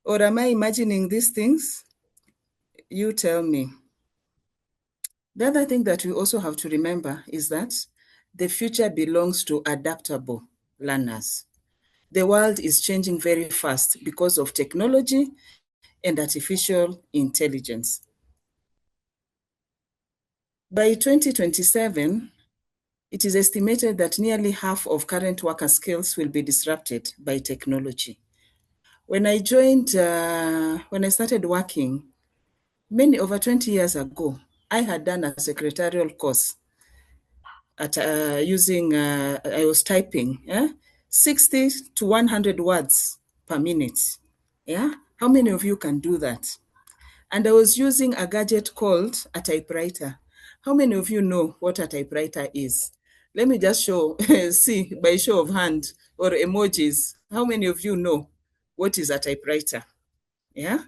Or am I imagining these things? You tell me. The other thing that we also have to remember is that the future belongs to adaptable learners. The world is changing very fast because of technology and artificial intelligence. By 2027, it is estimated that nearly half of current worker skills will be disrupted by technology. When I started working, over 20 years ago, I had done a secretarial course at I was typing 60 to 100 words per minute. Yeah, how many of you can do that? And I was using a gadget called a typewriter. How many of you know what a typewriter is? Let me just see by show of hand or emojis. How many of you know what is a typewriter? Yeah.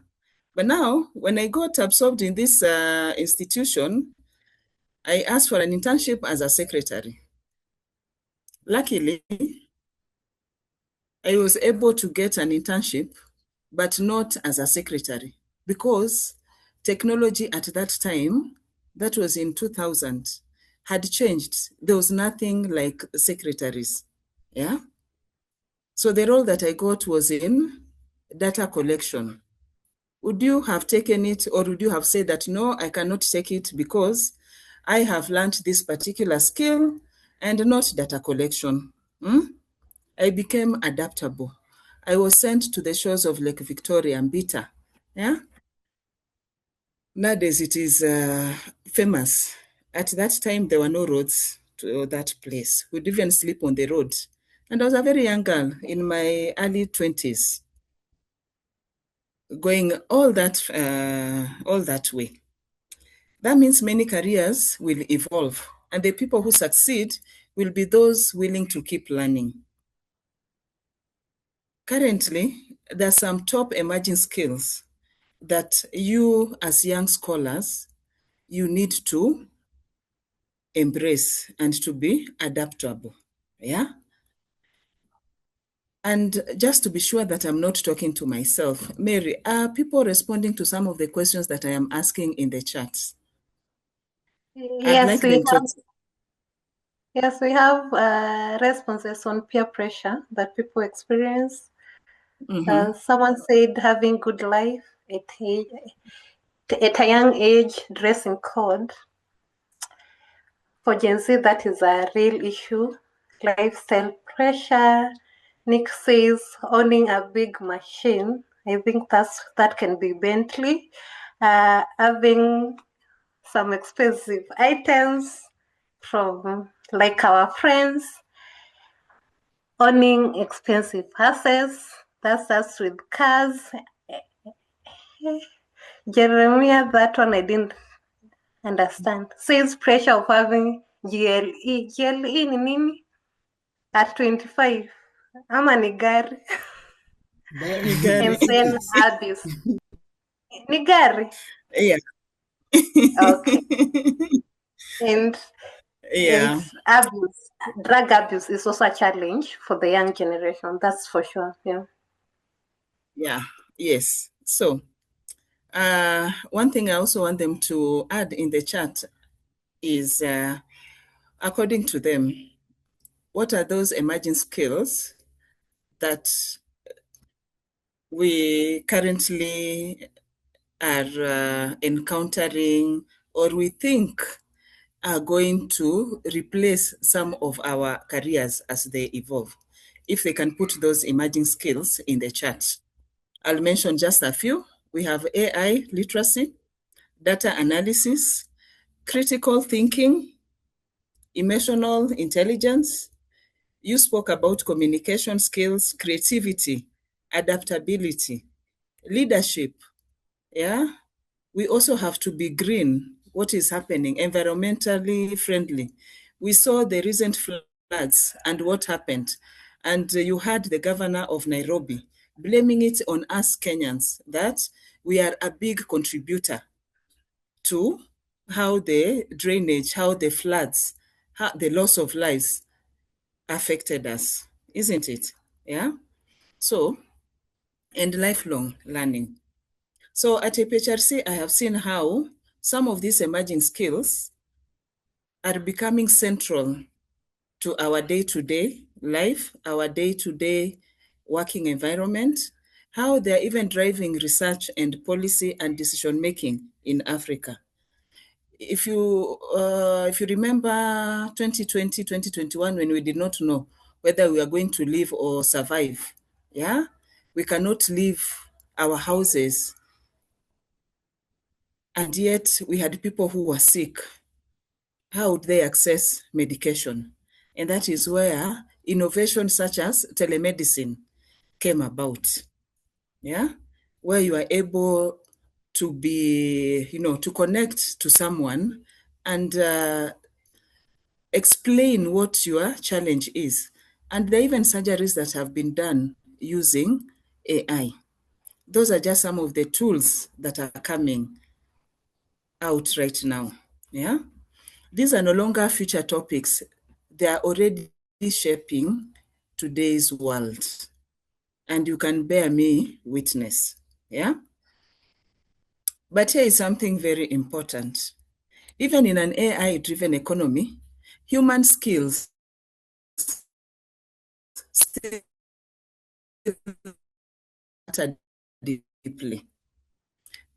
But now, when I got absorbed in this institution, I asked for an internship as a secretary. Luckily, I was able to get an internship, but not as a secretary, because technology at that time, that was in 2000, had changed. There was nothing like secretaries. Yeah. So the role that I got was in data collection. Would you have taken it, or would you have said that, no, I cannot take it because I have learned this particular skill and not data collection? I became adaptable. I was sent to the shores of Lake Victoria and Bita. Yeah. Nowadays it is famous. At that time, there were no roads to that place. We'd even sleep on the road. And I was a very young girl in my early 20s, going all that way. That means many careers will evolve, and the people who succeed will be those willing to keep learning. Currently, there are some top emerging skills that you, as young scholars, you need to embrace and to be adaptable. Yeah. And just to be sure that I'm not talking to myself, Mary, are people responding to some of the questions that I am asking in the chat? I'd like them to. Yes, we have responses on peer pressure that people experience. Someone said having good life at a young age, dressing code. For Gen Z, that is a real issue. Lifestyle pressure. Nick says owning a big machine. I think that can be Bentley. Having some expensive items from like our friends. Owning expensive houses. That's us with cars. Jeremiah, that one I didn't understand. Says pressure of having GLE. GLE ni nini? At 25. Ama ni gari. And then abuse. Ni gari? Yeah. Okay. And abuse, drug abuse is also a challenge for the young generation. That's for sure. Yeah. Yeah. Yes. So, one thing I also want them to add in the chat is, according to them, what are those emerging skills that we currently are encountering or we think are going to replace some of our careers as they evolve? If they can put those emerging skills in the chat. I'll mention just a few. We have AI literacy, data analysis, critical thinking, emotional intelligence. You spoke about communication skills, creativity, adaptability, leadership. Yeah. We also have to be green. What is happening? Environmentally friendly. We saw the recent floods and what happened. And you heard the governor of Nairobi blaming it on us Kenyans that we are a big contributor to how the drainage, how the floods, how the loss of lives affected us, isn't it? Yeah. So, and lifelong learning. So at APHRC, I have seen how some of these emerging skills are becoming central to our day-to-day life, our day-to-day working environment, how they're even driving research and policy and decision-making in Africa. If you remember 2020, 2021, when we did not know whether we are going to live or survive, yeah, we cannot leave our houses, and yet we had people who were sick. How would they access medication? And that is where innovations such as telemedicine came about, yeah, where you are able to be, to connect to someone and explain what your challenge is. And there are even surgeries that have been done using AI. Those are just some of the tools that are coming out right now. Yeah. These are no longer future topics. They are already shaping today's world. And you can bear me witness. Yeah. But here is something very important. Even in an AI-driven economy, human skills still matter deeply.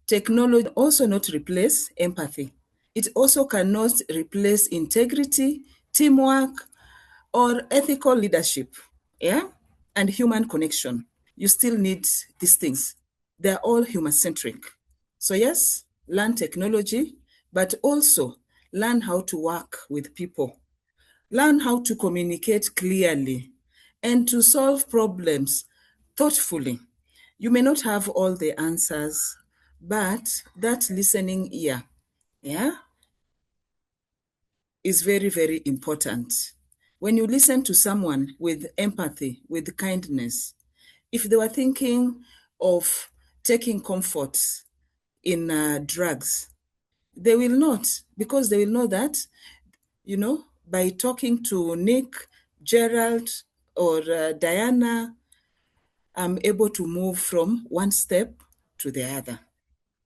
Technology also not replace empathy. It also cannot replace integrity, teamwork, or ethical leadership, yeah, and human connection. You still need these things. They're all human-centric. So yes, learn technology, but also learn how to work with people. Learn how to communicate clearly and to solve problems thoughtfully. You may not have all the answers, but that listening ear, yeah, is very, very important. When you listen to someone with empathy, with kindness, if they were thinking of taking comfort in drugs, they will not, because they will know that, by talking to Nick, Gerald, or Diana, I'm able to move from one step to the other.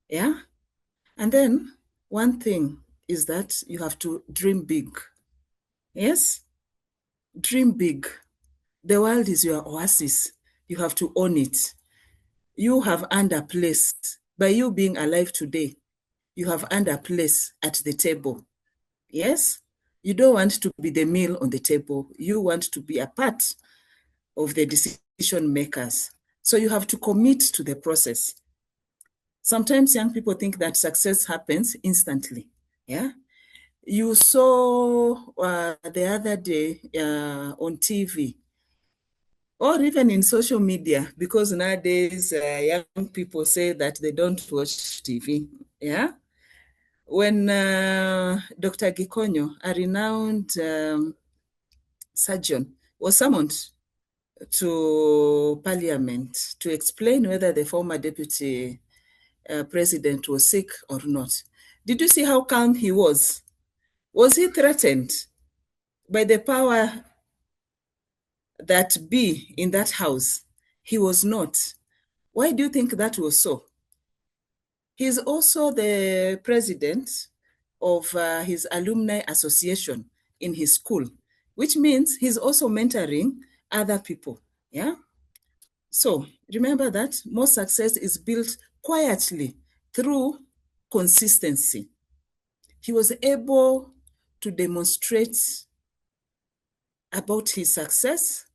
Yeah? And then one thing is that you have to dream big. Yes? Dream big. The world is your oasis. You have to own it. You have earned a place. By you being alive today, you have earned a place at the table. Yes? You don't want to be the meal on the table. You want to be a part of the decision makers. So you have to commit to the process. Sometimes young people think that success happens instantly. Yeah. You saw the other day on TV, or even in social media, because nowadays young people say that they don't watch TV. Yeah. When Dr. Gikonyo, a renowned surgeon, was summoned to Parliament to explain whether the former deputy president was sick or not. Did you see how calm he was? Was he threatened by the power that be in that house? He was not. Why do you think that was so? He's also the president of his alumni association in his school. which means he's also mentoring other people. Yeah. So remember that most success is built quietly through consistency. He was able to demonstrate about his success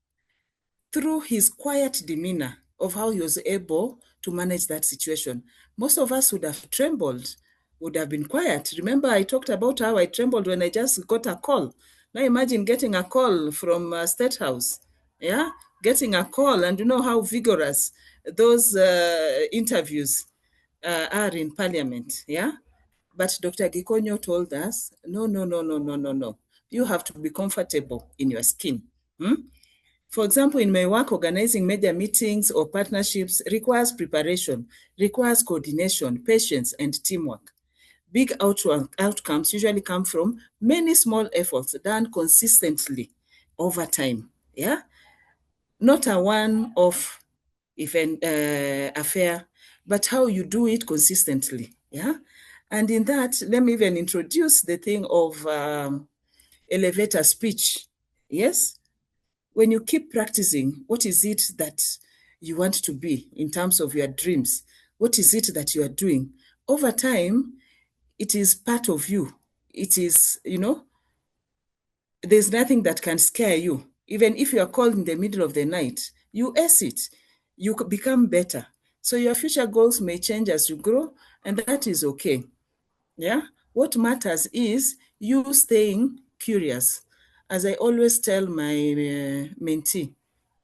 through his quiet demeanor of how he was able to manage that situation. Most of us would have trembled, would have been quiet. Remember, I talked about how I trembled when I just got a call. Now imagine getting a call from State House, yeah? Getting a call, and you know how vigorous those interviews are in Parliament, yeah? But Dr. Gikonyo told us, no, no, no, no, no, no, no. You have to be comfortable in your skin. For example, in my work, organizing major meetings or partnerships requires preparation, requires coordination, patience, and teamwork. Big outcomes usually come from many small efforts done consistently over time. Yeah, not a one-off event affair, but how you do it consistently. Yeah, and in that, let me even introduce the thing of elevator speech. Yes. When you keep practicing, what is it that you want to be in terms of your dreams? What is it that you are doing? Over time, it is part of you. It is, there's nothing that can scare you. Even if you are called in the middle of the night, you ace it. You become better. So your future goals may change as you grow, and that is okay. Yeah. What matters is you staying curious. As I always tell my mentee,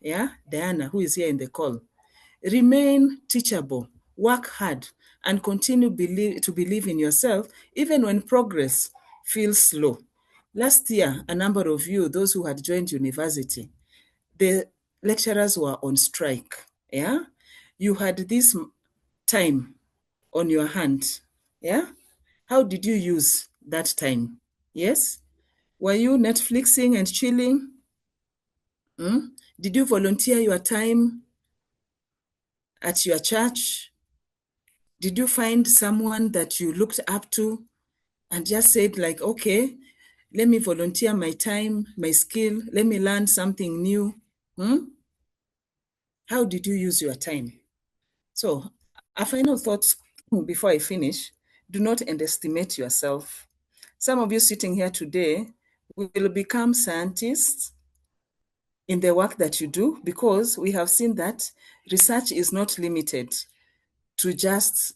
yeah, Diana, who is here in the call, remain teachable, work hard, and continue to believe in yourself, even when progress feels slow. Last year, a number of you, those who had joined university, the lecturers were on strike. Yeah. You had this time on your hand. Yeah. How did you use that time? Yes? Were you Netflixing and chilling? Did you volunteer your time at your church? Did you find someone that you looked up to and just said like, okay, let me volunteer my time, my skill, let me learn something new? How did you use your time? So a final thought before I finish, do not underestimate yourself. Some of you sitting here today will become scientists in the work that you do, because we have seen that research is not limited to just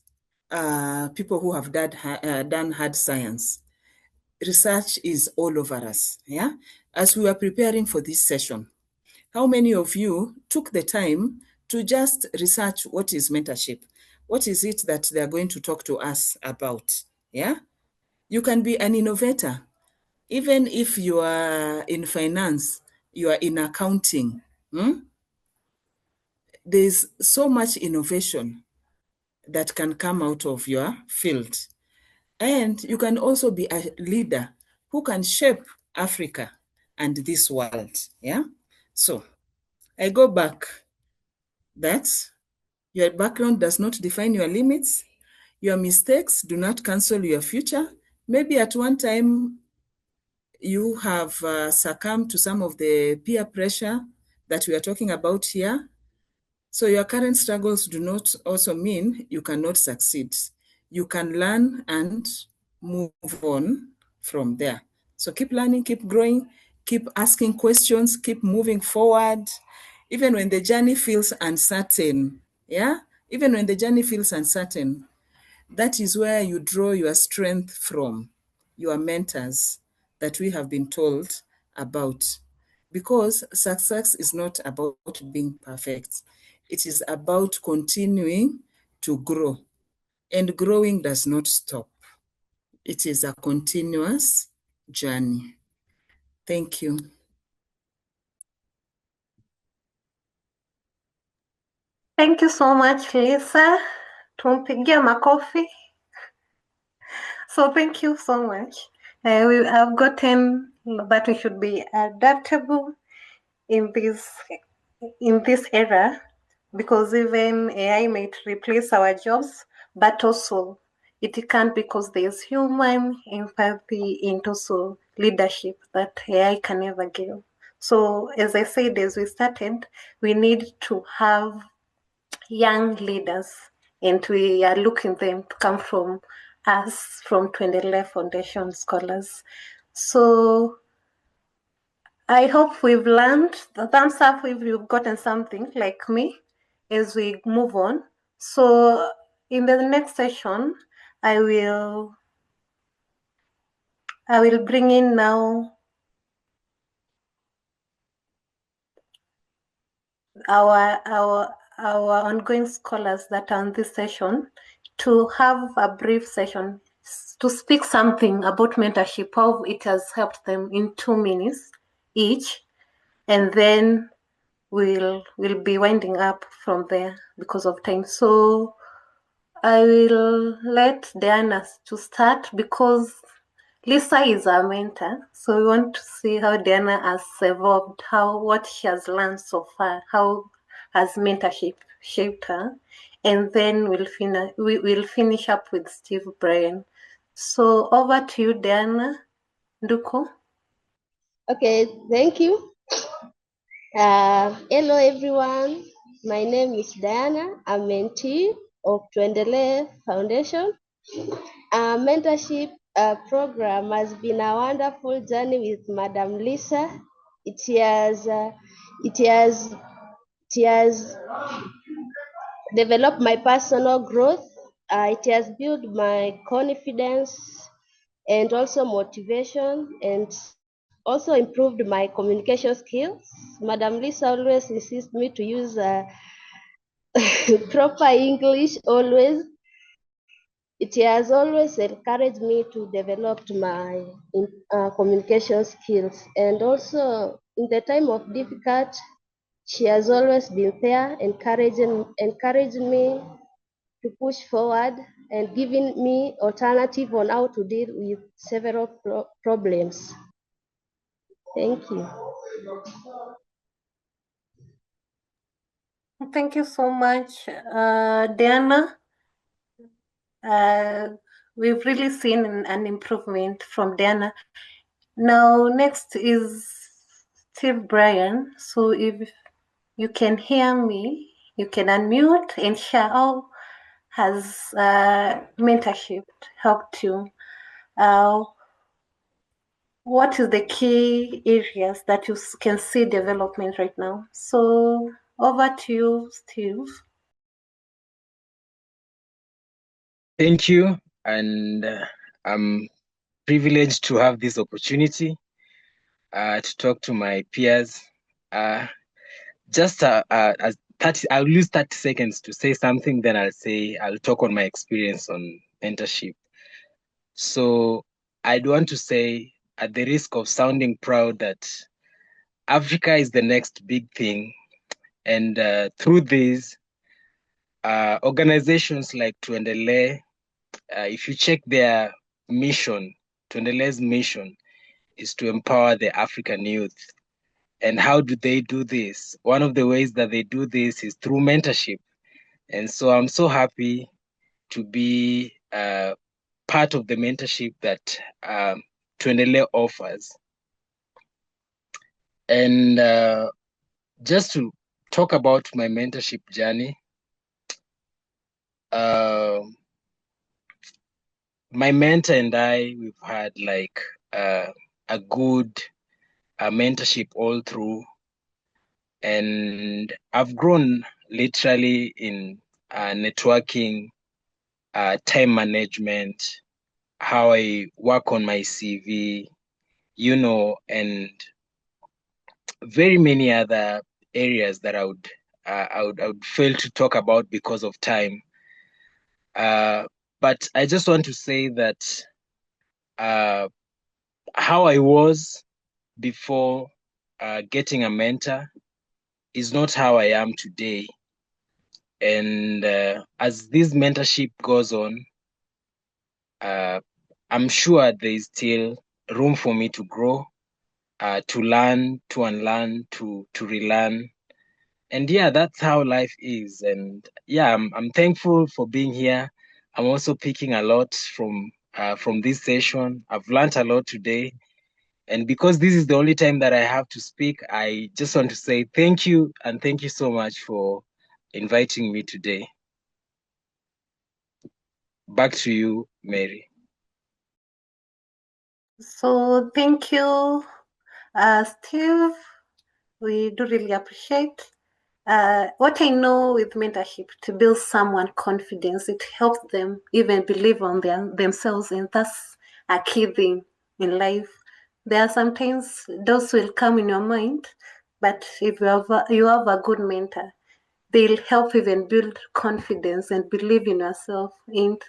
people who have done hard science. Research is all over us. Yeah. As we were preparing for this session, how many of you took the time to just research what is mentorship? What is it that they're going to talk to us about? Yeah. You can be an innovator. Even if you are in finance, you are in accounting, there's so much innovation that can come out of your field. And you can also be a leader who can shape Africa and this world. Yeah. So I go back that your background does not define your limits. Your mistakes do not cancel your future. Maybe at one time you have succumbed to some of the peer pressure that we are talking about here. So your current struggles do not also mean you cannot succeed. You can learn and move on from there. So keep learning, keep growing, keep asking questions, keep moving forward, even when the journey feels uncertain. Yeah? Even when the journey feels uncertain, that is where you draw your strength from, your mentors that we have been told about. Because success is not about being perfect. It is about continuing to grow. And growing does not stop. It is a continuous journey. Thank you. Thank you so much, Lisa. Tumpigia makofi. So thank you so much. We have gotten that we should be adaptable in this era, because even AI might replace our jobs, but also it can't, because there's human empathy and also leadership that AI can never give. So as I said, as we started, we need to have young leaders, and we are looking them to come from us, from Tuendelee Foundation scholars. So I hope we've learned. The thumbs up if you've gotten something like me as we move on. So in the next session, I will bring in now our ongoing scholars that are on this session to have a brief session to speak something about mentorship, how it has helped them in 2 minutes each, and then we'll be winding up from there because of time. So I will let Diana to start because Lisa is our mentor. So we want to see how Diana has evolved, what she has learned so far, how has mentorship shaped her, and then we'll finish up with Steve Bryan. So over to you, Diana Nduko. Okay, thank you. Hello everyone, my name is Diana. I'm mentee of Tuendelee Foundation. Mentorship program has been a wonderful journey with Madam Lisa. It has developed my personal growth. It has built my confidence and also motivation, and also improved my communication skills. Madam Lisa always insists me to use proper English always. It has always encouraged me to develop my communication skills, and also in the time of difficult, she has always been there, encouraging me to push forward and giving me alternative on how to deal with several problems. Thank you. Thank you so much, Diana. We've really seen an improvement from Diana. Now, next is Steve Bryan. So if you can hear me, you can unmute and share how has mentorship helped you. What is the key areas that you can see development right now? So over to you, Steve. Thank you, and I'm privileged to have this opportunity to talk to my peers. I'll use 30 seconds to say something, then I'll talk on my experience on mentorship. So I'd want to say, at the risk of sounding proud, that Africa is the next big thing, and through these organizations like Tuendelee, if you check their mission, Tuendelee's mission is to empower the African youth. And how do they do this? One of the ways that they do this is through mentorship. And so I'm so happy to be part of the mentorship that Tuendelee offers. And just to talk about my mentorship journey, my mentor and I, we've had like a good mentorship all through. And I've grown literally in networking, time management, how I work on my CV, and very many other areas that I would fail to talk about because of time. But I just want to say that how I was before getting a mentor is not how I am today. And as this mentorship goes on, I'm sure there is still room for me to grow, to learn, to unlearn, to relearn. And yeah, that's how life is. And yeah, I'm thankful for being here. I'm also picking a lot from this session. I've learned a lot today. And because this is the only time that I have to speak, I just want to say thank you, and thank you so much for inviting me today. Back to you, Mary. So thank you, Steve. We do really appreciate. What I know with mentorship, to build someone confidence, it helps them even believe on themselves, and that's a key thing in life. There are sometimes those will come in your mind, but if you have a good mentor, they'll help even build confidence and believe in yourself, and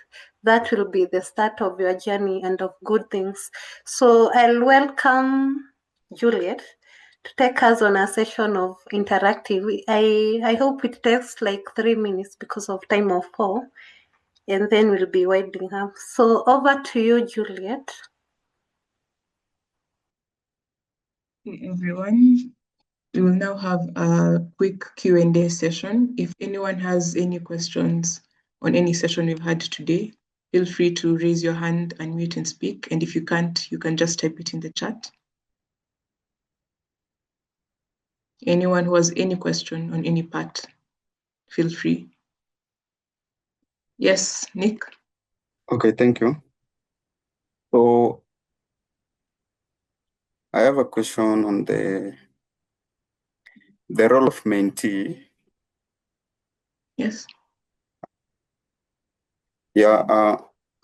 that will be the start of your journey and of good things. So I'll welcome Juliet to take us on a session of interactive. I hope it takes like 3 minutes because of time of 4, and then we'll be winding up. So over to you, Juliet. Hey everyone, we will now have a quick Q&A session. If anyone has any questions on any session we've had today, feel free to raise your hand, unmute and speak. And if you can't, you can just type it in the chat. Anyone who has any question on any part, feel free. Yes, Nick? Okay, thank you. So I have a question on the role of mentee. Yes. Yeah,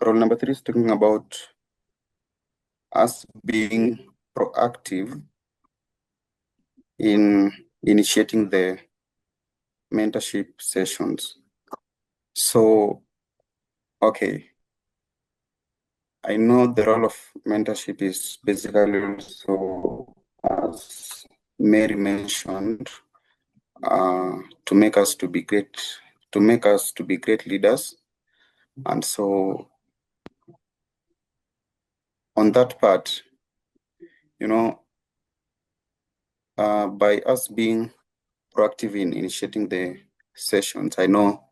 role number 3 is talking about us being proactive in initiating the mentorship sessions. So, okay, I know the role of mentorship is basically also, as Mary mentioned, to make us to be great leaders. And so on that part, you know, by us being proactive in initiating the sessions, I know,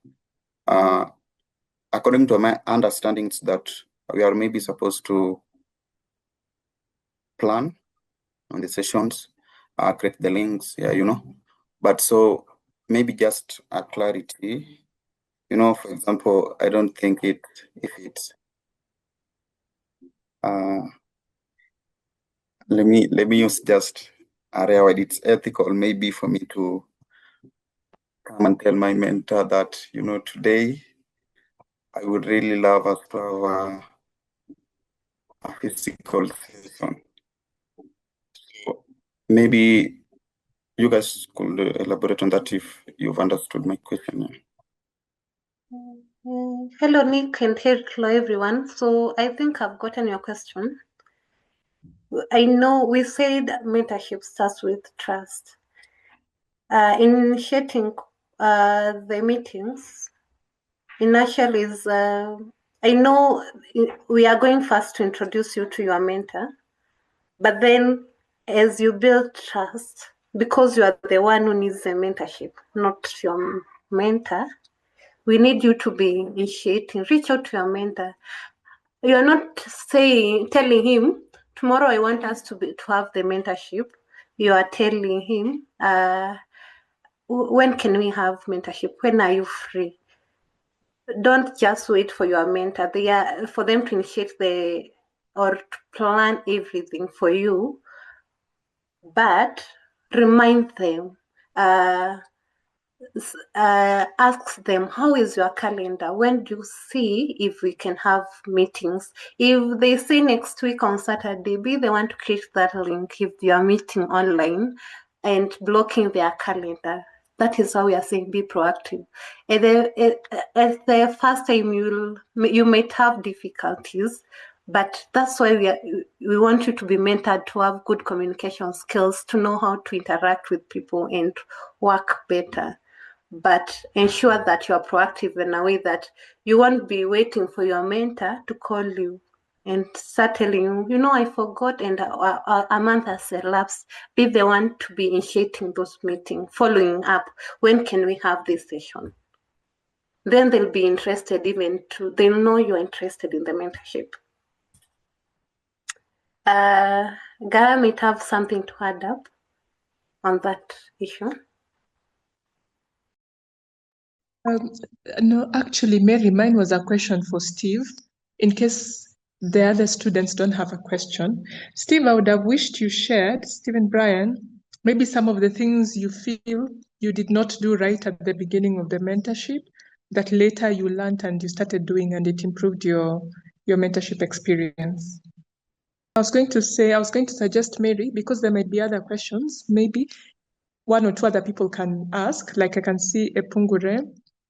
according to my understandings, that we are maybe supposed to plan on the sessions, create the links, but so maybe just a clarity, for example, I don't think if it's let me use just a rare word, it's ethical maybe for me to come and tell my mentor that, today I would really love us to have a physical session. So maybe you guys could elaborate on that if you've understood my question. Hello, Nick, and hello, everyone. So I think I've gotten your question. I know we said mentorship starts with trust. Initiating the meetings initially is, I know we are going first to introduce you to your mentor, but then as you build trust, because you are the one who needs the mentorship, not your mentor, we need you to be initiating. Reach out to your mentor. You're not telling him, tomorrow I want us to have the mentorship. You are telling him, when can we have mentorship? When are you free? Don't just wait for your mentor. For them to initiate or to plan everything for you, but remind them, ask them, how is your calendar? When do you see if we can have meetings? If they say next week on Saturday, be the one to click that link if you are meeting online and blocking their calendar. That is how we are saying be proactive. At the first time you might have difficulties, but that's why we want you to be mentored to have good communication skills, to know how to interact with people and work better. But ensure that you are proactive in a way that you won't be waiting for your mentor to call you and start telling you, I forgot, and a month has elapsed. Be the one to be initiating those meetings, following up. When can we have this session? Then they'll be interested, they'll know you're interested in the mentorship. Gaia might have something to add up on that issue. No, actually, Mary, mine was a question for Steve, in case the other students don't have a question. Steve, I would have wished you shared, Steve and Brian, maybe some of the things you feel you did not do right at the beginning of the mentorship that later you learned and you started doing and it improved your mentorship experience. I was going to suggest Mary, because there might be other questions, maybe one or two other people can ask, like I can see Epungure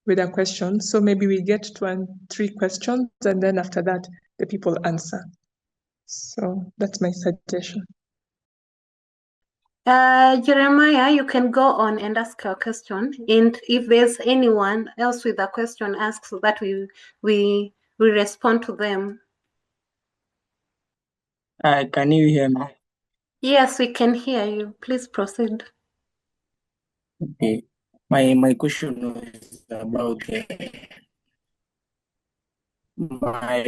with a question. So maybe we get 2 and 3 questions and then after that, the people answer. So that's my suggestion. Jeremiah, you can go on and ask your question. And if there's anyone else with a question, ask so that we respond to them. Can you hear me? Yes, we can hear you. Please proceed. Okay. My question is about my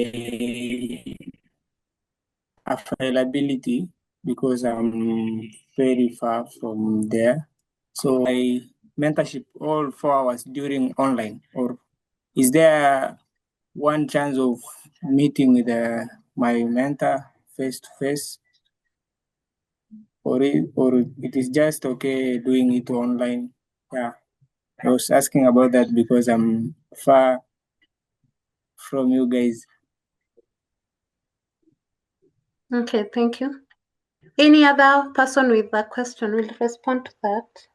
availability because I'm very far from there. So my mentorship all 4 hours during online, or is there one chance of meeting with my mentor face to face, or it is just okay doing it online? Yeah, I was asking about that because I'm far from you guys. Okay, thank you. Any other person with a question will respond to that.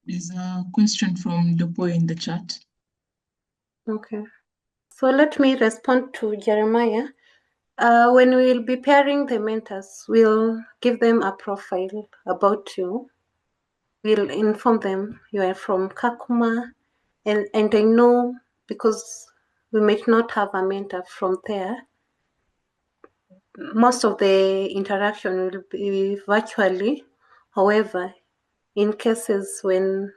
There's a question from the boy in the chat. Okay. So let me respond to Jeremiah. When we'll be pairing the mentors, we'll give them a profile about you. We'll inform them you are from Kakuma, and I know because we might not have a mentor from there, most of the interaction will be virtually. However, in cases when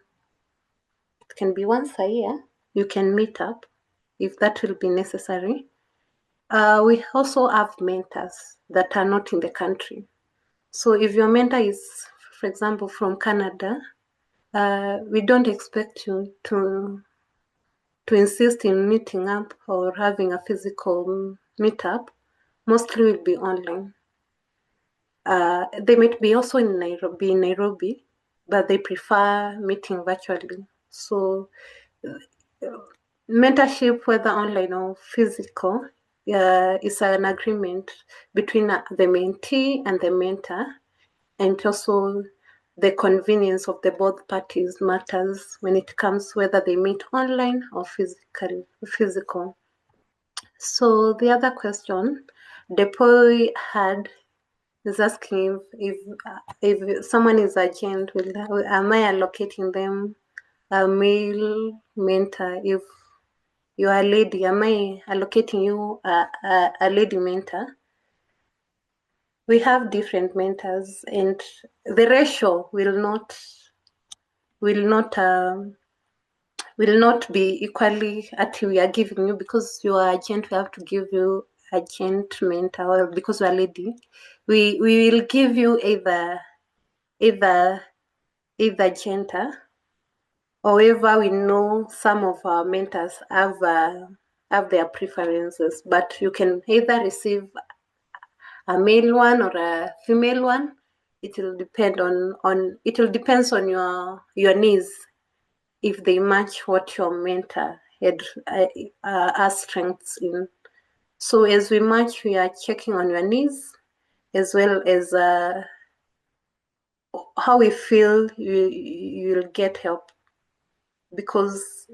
it can be once a year, you can meet up if that will be necessary. We also have mentors that are not in the country. So if your mentor is, for example, from Canada, we don't expect you to insist in meeting up or having a physical meetup. Mostly will be online. They might be also in Nairobi, but they prefer meeting virtually. So mentorship, whether online or physical, is an agreement between the mentee and the mentor, and also the convenience of the both parties matters when it comes whether they meet online or physical. So the other question Depoy had is asking if someone is agent, am I allocating them a male mentor? If you are a lady, am I allocating you a lady mentor? We have different mentors, and the ratio will not be equally at we are giving you because you are agent. We have to give you agent mentor, or because you are lady, we will give you either gender. However, we know some of our mentors have their preferences, but you can either receive a male one or a female one. It will depend on your needs, if they match what your mentor had has strengths in. So as we match, we are checking on your needs as well as how we feel you'll get help, because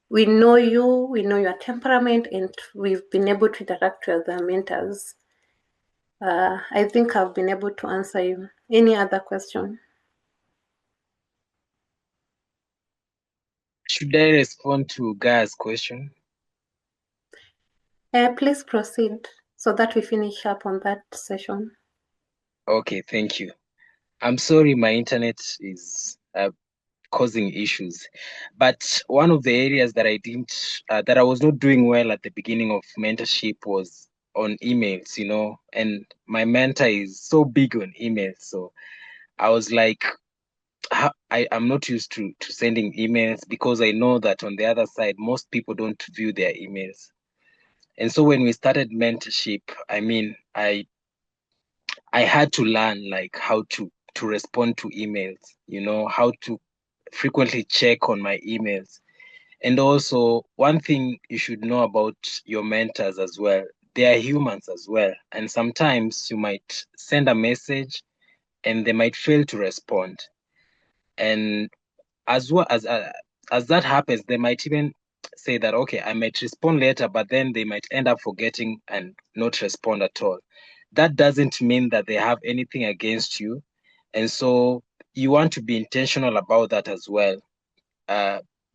we know you, we know your temperament, and we've been able to interact with the mentors. I think I've been able to answer you. Any other question? Should I respond to Guy's question? Please proceed so that we finish up on that session. Okay, thank you. I'm sorry my internet is causing issues, but one of the areas that I was not doing well at the beginning of mentorship was on emails, you know, and my mentor is so big on emails. So I was like, I'm not used to sending emails, because I know that on the other side, most people don't view their emails. And so when we started mentorship, I mean, I had to learn like how to respond to emails, you know, how to frequently check on my emails. And also, one thing you should know about your mentors as well, they are humans as well. And sometimes you might send a message and they might fail to respond. And as well as that happens, they might even say that, okay, I might respond later, but then they might end up forgetting and not respond at all. That doesn't mean that they have anything against you. And so you want to be intentional about that as well.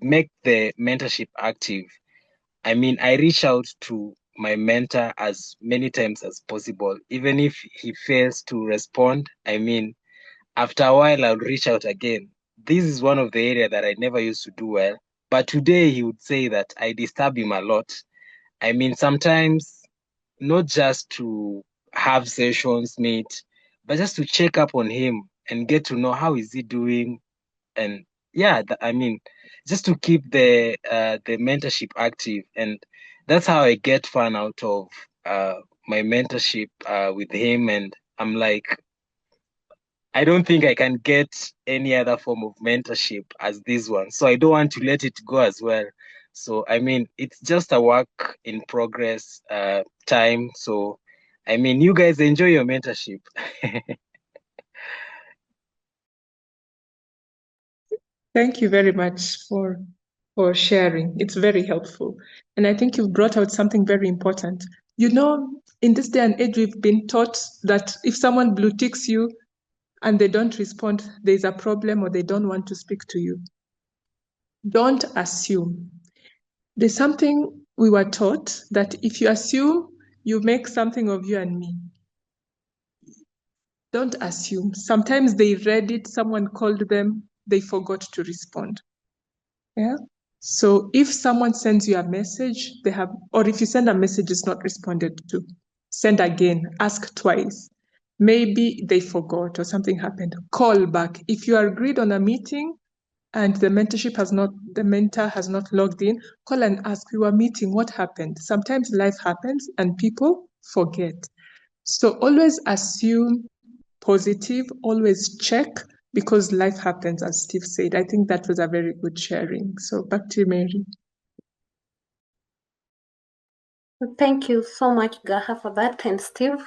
Make the mentorship active. I mean, I reach out to my mentor as many times as possible, even if he fails to respond. I mean, after a while, I'll reach out again. This is one of the areas that I never used to do well. But today he would say that I disturb him a lot. I mean, sometimes not just to have sessions, meet, but just to check up on him and get to know how is he doing. And yeah, I mean, just to keep the mentorship active. And that's how I get fun out of my mentorship with him. And I'm like, I don't think I can get any other form of mentorship as this one. So I don't want to let it go as well. So, I mean, it's just a work in progress time. So, I mean, you guys enjoy your mentorship. Thank you very much for sharing. It's very helpful. And I think you've brought out something very important. You know, in this day and age, we've been taught that if someone blue ticks you and they don't respond, there's a problem or they don't want to speak to you. Don't assume. There's something we were taught that if you assume, you make something of you and me. Don't assume. Sometimes they read it, someone called them, they forgot to respond. Yeah. So if someone sends you a message, or if you send a message, it's not responded to, send again, ask twice. Maybe they forgot or something happened. Call back. If you are agreed on a meeting and the mentor has not logged in, call and ask, we were meeting, what happened? Sometimes life happens and people forget. So always assume positive, always check, because life happens, as Steve said. I think that was a very good sharing. So back to you, Mary. Thank you so much, Gaha, for that, and Steve.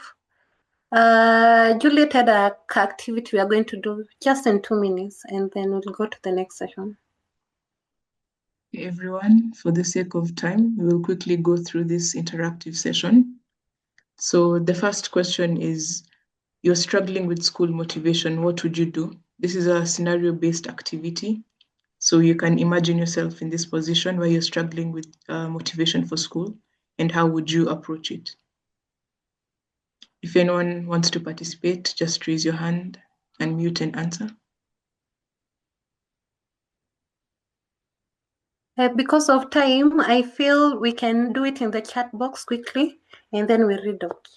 Juliet had a activity we are going to do just in 2 minutes, and then we'll go to the next session. Everyone, for the sake of time, we will quickly go through this interactive session. So the first question is, you're struggling with school motivation, what would you do? This is a scenario-based activity. So you can imagine yourself in this position where you're struggling with motivation for school, and how would you approach it? If anyone wants to participate, just raise your hand, unmute and answer. Because of time, I feel we can do it in the chat box quickly, and then we read out.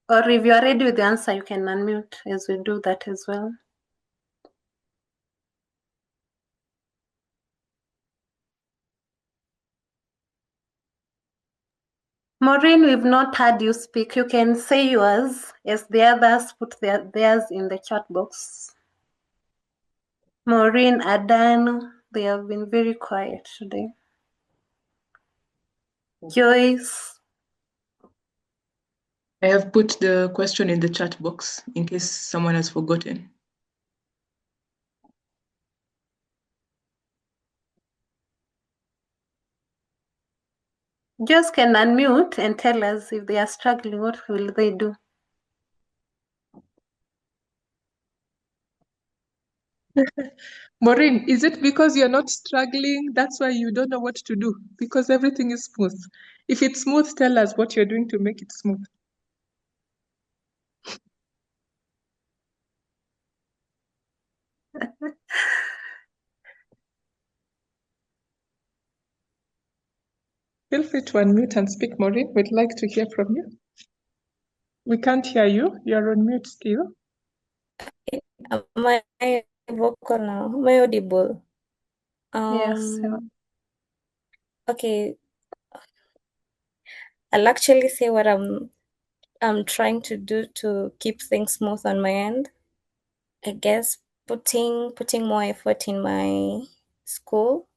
Or if you are ready with the answer, you can unmute as we do that as well. Maureen, we've not heard you speak. You can say yours as the others put theirs in the chat box. Maureen, Adan, they have been very quiet today. Joyce. I have put the question in the chat box in case someone has forgotten. Just can unmute and tell us if they are struggling, what will they do? Maureen, is it because you're not struggling? That's why you don't know what to do? Because everything is smooth. If it's smooth, tell us what you're doing to make it smooth. Feel free to unmute and speak, Maureen. We'd like to hear from you. We can't hear you. You're on mute still. Am I vocal now? Am I audible? Yes. Okay. I'll actually say what I'm trying to do to keep things smooth on my end. I guess putting more effort in my schoolwork,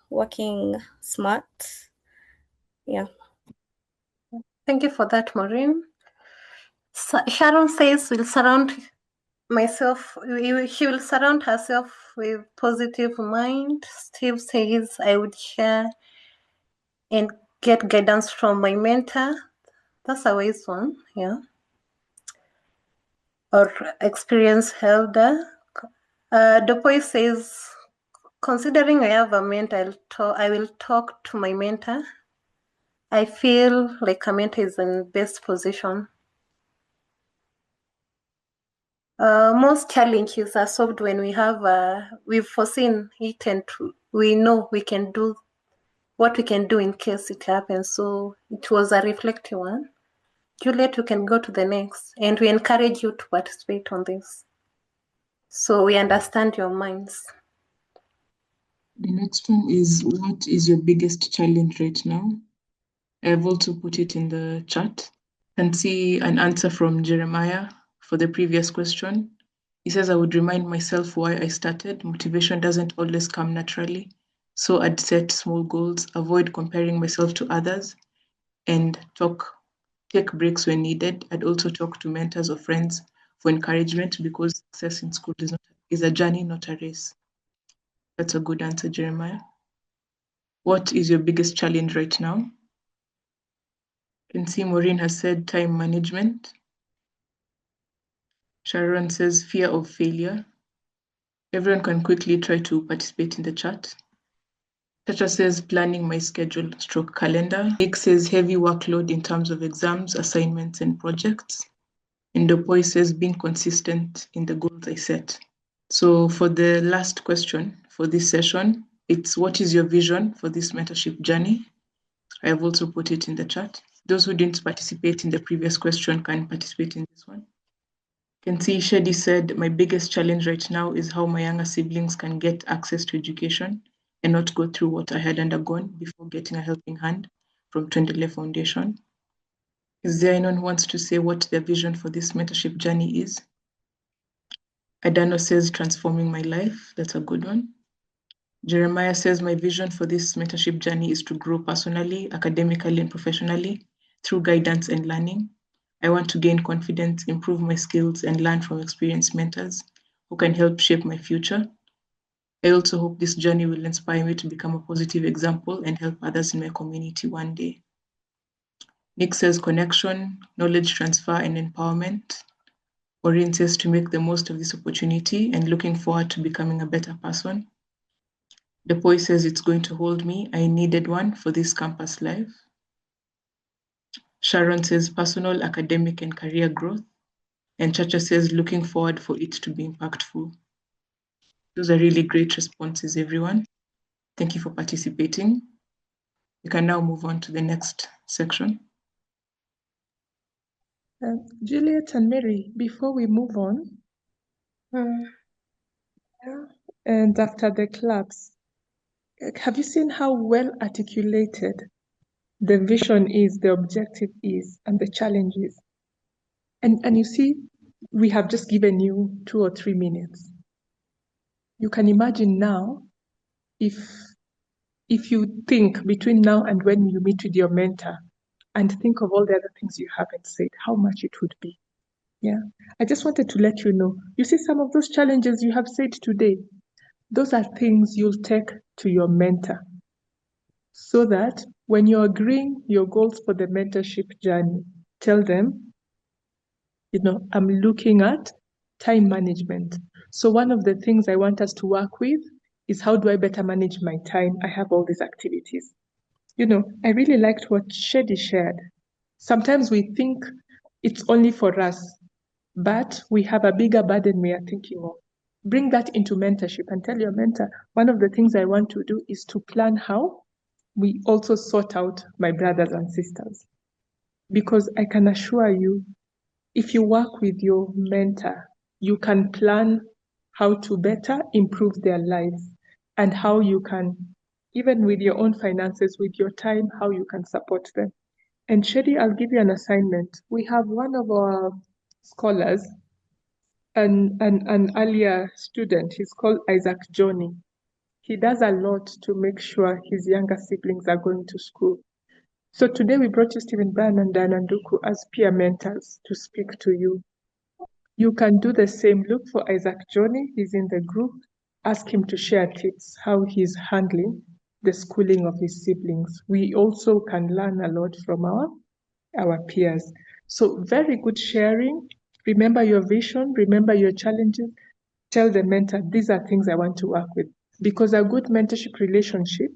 working smart. Yeah. Thank you for that, Maureen. Sharon says we'll surround myself, she will surround herself with positive mind. Steve says I would share and get guidance from my mentor. That's a wise one, yeah. Or experienced elder. Dupoy says, considering I have a mentor, I will talk to my mentor. I feel like a mentor is in best position. Most challenges are solved when we've foreseen it and we know we can do what we can do in case it happens. So it was a reflective one. Juliet, you can go to the next, and we encourage you to participate on this. So we understand your minds. The next one is, what is your biggest challenge right now? I have also put it in the chat. And see an answer from Jeremiah for the previous question. He says, I would remind myself why I started. Motivation doesn't always come naturally. So I'd set small goals, avoid comparing myself to others, and take breaks when needed. I'd also talk to mentors or friends for encouragement, because success in school is a journey, not a race. That's a good answer, Jeremiah. What is your biggest challenge right now? You can see Maureen has said time management. Sharon says fear of failure. Everyone can quickly try to participate in the chat. Chacha says planning my schedule / calendar. Nick says heavy workload in terms of exams, assignments, and projects. And Dopoy says being consistent in the goals I set. So for the last question for this session, it's, what is your vision for this mentorship journey? I have also put it in the chat. Those who didn't participate in the previous question can participate in this one. You can see Shedi said, my biggest challenge right now is how my younger siblings can get access to education and not go through what I had undergone before getting a helping hand from Tuendelee Foundation. Is there anyone who wants to say what their vision for this mentorship journey is? Adano says, transforming my life. That's a good one. Jeremiah says, my vision for this mentorship journey is to grow personally, academically, and professionally through guidance and learning. I want to gain confidence, improve my skills, and learn from experienced mentors who can help shape my future. I also hope this journey will inspire me to become a positive example and help others in my community one day. Nick says connection, knowledge transfer, and empowerment. Maureen says to make the most of this opportunity and looking forward to becoming a better person. Depoy says it's going to hold me. I needed one for this campus life. Sharon says personal, academic, and career growth. And Chacha says looking forward for it to be impactful. Those are really great responses, everyone. Thank you for participating. We can now move on to the next section. Juliet and Mary, before we move on, and after the claps, have you seen how well articulated the vision is, the objective is, and the challenge is? And you see, we have just given you 2 or 3 minutes. You can imagine now, if you think between now and when you meet with your mentor and think of all the other things you haven't said, how much it would be. Yeah, I just wanted to let you know. You see, some of those challenges you have said today, those are things you'll take to your mentor, so that when you're agreeing your goals for the mentorship journey, tell them, I'm looking at time management. So one of the things I want us to work with is, how do I better manage my time? I have all these activities. I really liked what Shedi shared. Sometimes we think it's only for us, but we have a bigger burden we are thinking of. Bring that into mentorship and tell your mentor, one of the things I want to do is to plan how we also sort out my brothers and sisters. Because I can assure you, if you work with your mentor, you can plan how to better improve their lives and how you can, even with your own finances, with your time, how you can support them. And Sherry, I'll give you an assignment. We have one of our scholars, an earlier student, he's called Isaac Johnny. He does a lot to make sure his younger siblings are going to school. So today we brought you Stephen Brown and Dan Nduku as peer mentors to speak to you. You can do the same. Look for Isaac Johnny, he's in the group. Ask him to share tips, how he's handling the schooling of his siblings. We also can learn a lot from our peers. So very good sharing. Remember your vision, remember your challenges. Tell the mentor, these are things I want to work with. Because a good mentorship relationship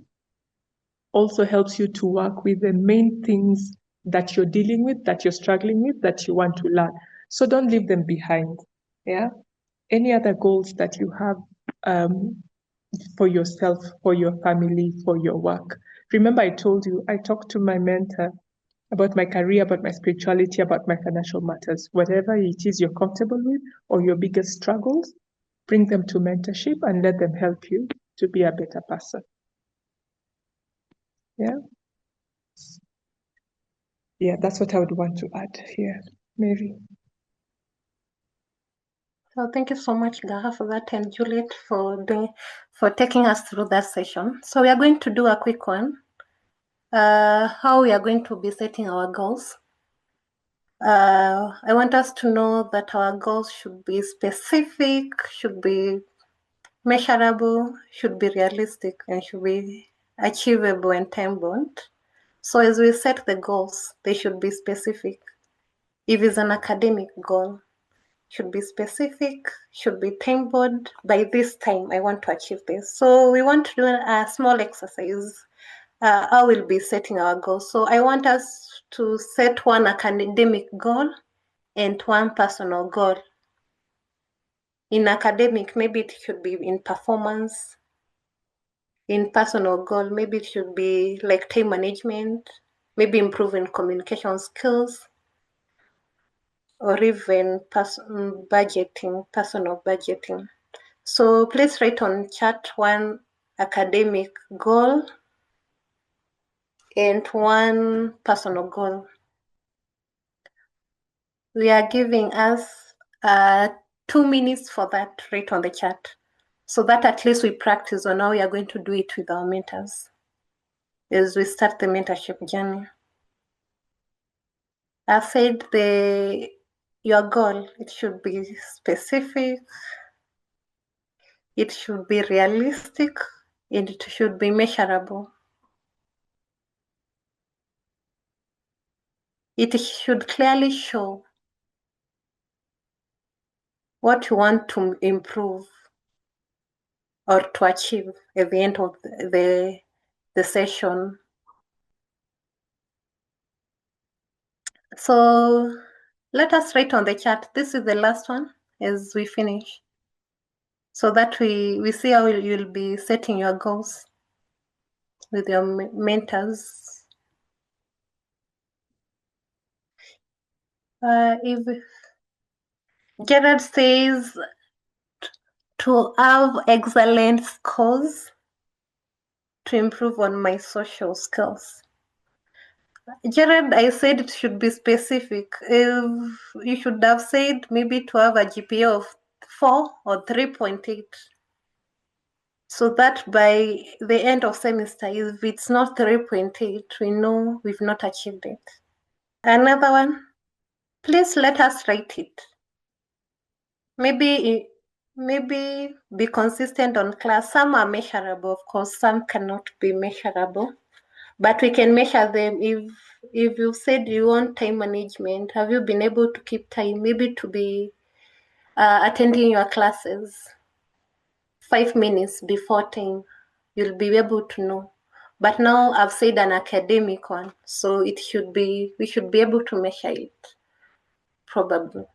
also helps you to work with the main things that you're dealing with, that you're struggling with, that you want to learn. So don't leave them behind. Yeah. Any other goals that you have for yourself, for your family, for your work? Remember, I told you, I talked to my mentor about my career, about my spirituality, about my financial matters. Whatever it is you're comfortable with or your biggest struggles, bring them to mentorship and let them help you to be a better person. Yeah. Yeah, that's what I would want to add here, Mary. So thank you so much, Gaha, for that, and Juliet for taking us through that session. So we are going to do a quick one. How we are going to be setting our goals. I want us to know that our goals should be specific, should be measurable, should be realistic, and should be achievable and time-bound. So as we set the goals, they should be specific. If it's an academic goal, should be specific, should be time-bound. By this time, I want to achieve this. So we want to do a small exercise. I will be setting our goals. So I want us to set one academic goal and one personal goal. In academic, maybe it should be in performance. In personal goal, maybe it should be like time management, maybe improving communication skills, or even personal budgeting. So please write on chat one academic goal and one personal goal. We are giving us 2 minutes for that, right on the chat, so that at least we practice on how we are going to do it with our mentors as we start the mentorship journey. I said your goal, it should be specific, it should be realistic, and it should be measurable. It should clearly show what you want to improve or to achieve at the end of the session. So let us write on the chat. This is the last one as we finish, so that we see how you'll be setting your goals with your mentors. If Gerard says to have excellent scores to improve on my social skills. Gerard, I said it should be specific. If you should have said maybe to have a GPA of 4 or 3.8. So that by the end of semester, if it's not 3.8, we know we've not achieved it. Another one, please let us write it. Maybe be consistent on class. Some are measurable, of course, some cannot be measurable, but we can measure them. If you said you want time management, have you been able to keep time? Maybe to be attending your classes 5 minutes before time, you'll be able to know. But now I've said an academic one, so we should be able to measure it, probably.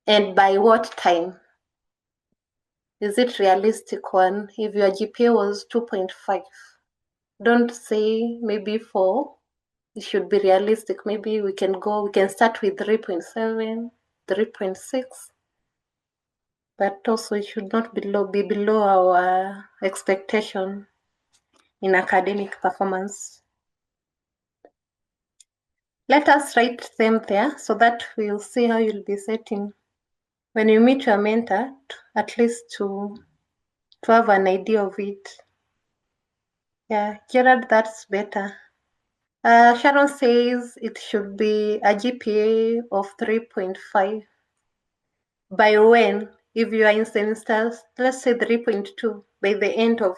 And by what time? Is it realistic one? If your GPA was 2.5, Don't say maybe 4. It should be realistic. Maybe we can start with 3.7, 3.6. But also it should not be below our expectation in academic performance. Let us write them there so that we'll see how you'll be setting. When you meet your mentor, at least to have an idea of it. Yeah, Gerard, that's better. Sharon says it should be a GPA of 3.5. By when? If you are in semesters, let's say 3.2. By the end of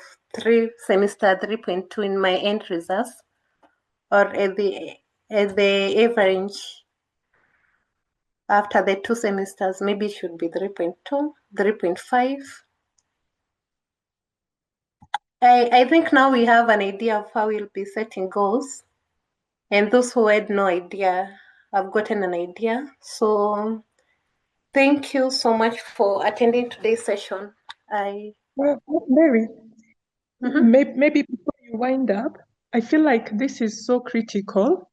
semester 3.2 in my end results, or at the average after the 2 semesters, maybe it should be 3.2, 3.5. I think now we have an idea of how we'll be setting goals. And those who had no idea have gotten an idea. So thank you so much for attending today's session. Mary, maybe before you wind up, I feel like this is so critical.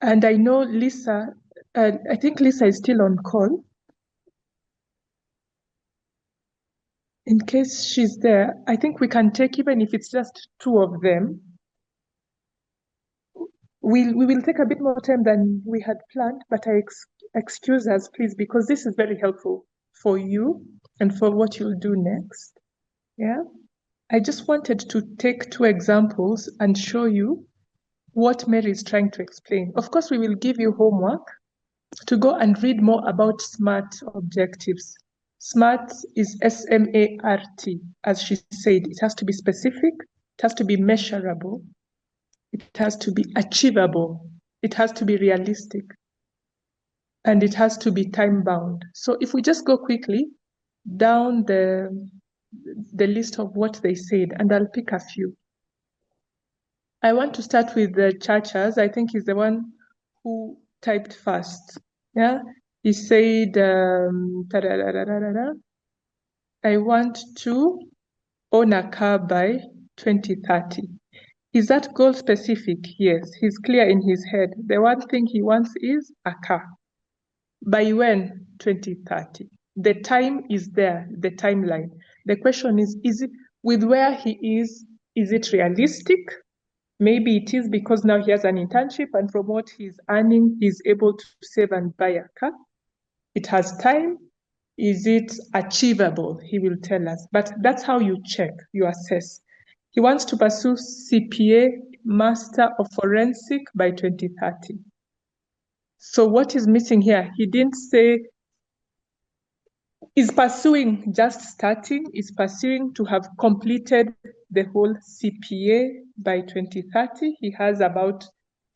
And I know Lisa, I think Lisa is still on call. In case she's there, I think we can take, even if it's just 2 of them. We will take a bit more time than we had planned, but excuse us, please, because this is very helpful for you and for what you'll do next. Yeah. I just wanted to take 2 examples and show you what Mary is trying to explain. Of course, we will give you homework to go and read more about SMART objectives. SMART is SMART, as she said. It has to be specific, it has to be measurable, it has to be achievable, it has to be realistic, and it has to be time-bound. So if we just go quickly down the list of what they said, and I'll pick a few. I want to start with the Chachas. I think he's the one who typed first. Yeah, he said, I want to own a car by 2030. Is that goal specific? Yes, he's clear in his head. The one thing he wants is a car. By when? 2030. The time is there, the timeline. The question is it with where he is it realistic? Maybe it is because now he has an internship and from what he's earning, he's able to save and buy a car. It has time. Is it achievable? He will tell us. But that's how you check, you assess. He wants to pursue CPA Master of Forensic by 2030. So what is missing here? He didn't say, is pursuing just starting, is pursuing to have completed the whole CPA by 2030. He has about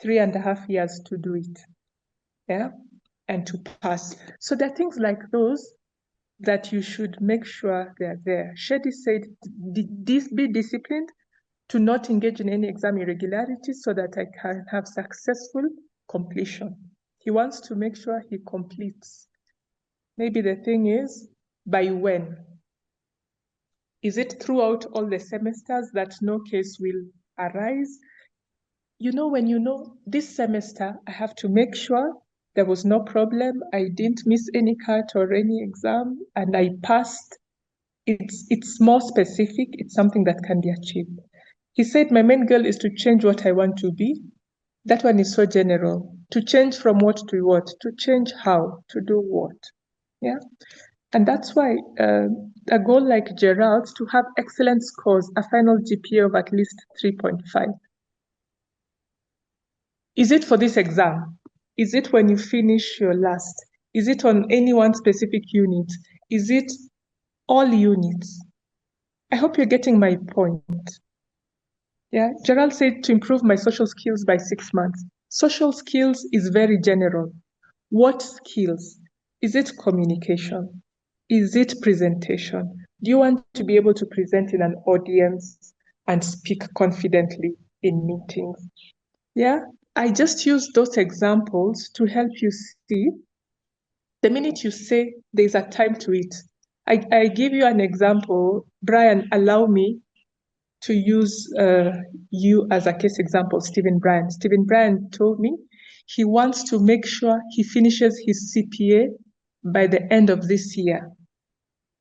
3.5 years to do it, yeah, and to pass. So there are things like those that you should make sure they're there. Shedi said, be disciplined to not engage in any exam irregularities so that I can have successful completion. He wants to make sure he completes. Maybe the thing is, by when? Is it throughout all the semesters that no case will arise? You know, when you know this semester, I have to make sure there was no problem, I didn't miss any cut or any exam, and I passed. It's more specific, it's something that can be achieved. He said, my main goal is to change what I want to be. That one is so general. To change from what to what? To change how? To do what? Yeah. And that's why a goal like Gerald's to have excellent scores, a final GPA of at least 3.5. Is it for this exam? Is it when you finish your last? Is it on any one specific unit? Is it all units? I hope you're getting my point. Yeah, Gerald said to improve my social skills by 6 months. Social skills is very general. What skills? Is it communication? Is it presentation? Do you want to be able to present in an audience and speak confidently in meetings? Yeah, I just use those examples to help you see the minute you say there's a time to it. I give you an example. Brian, allow me to use you as a case example, Stephen Bryan. Stephen Bryan told me he wants to make sure he finishes his CPA by the end of this year.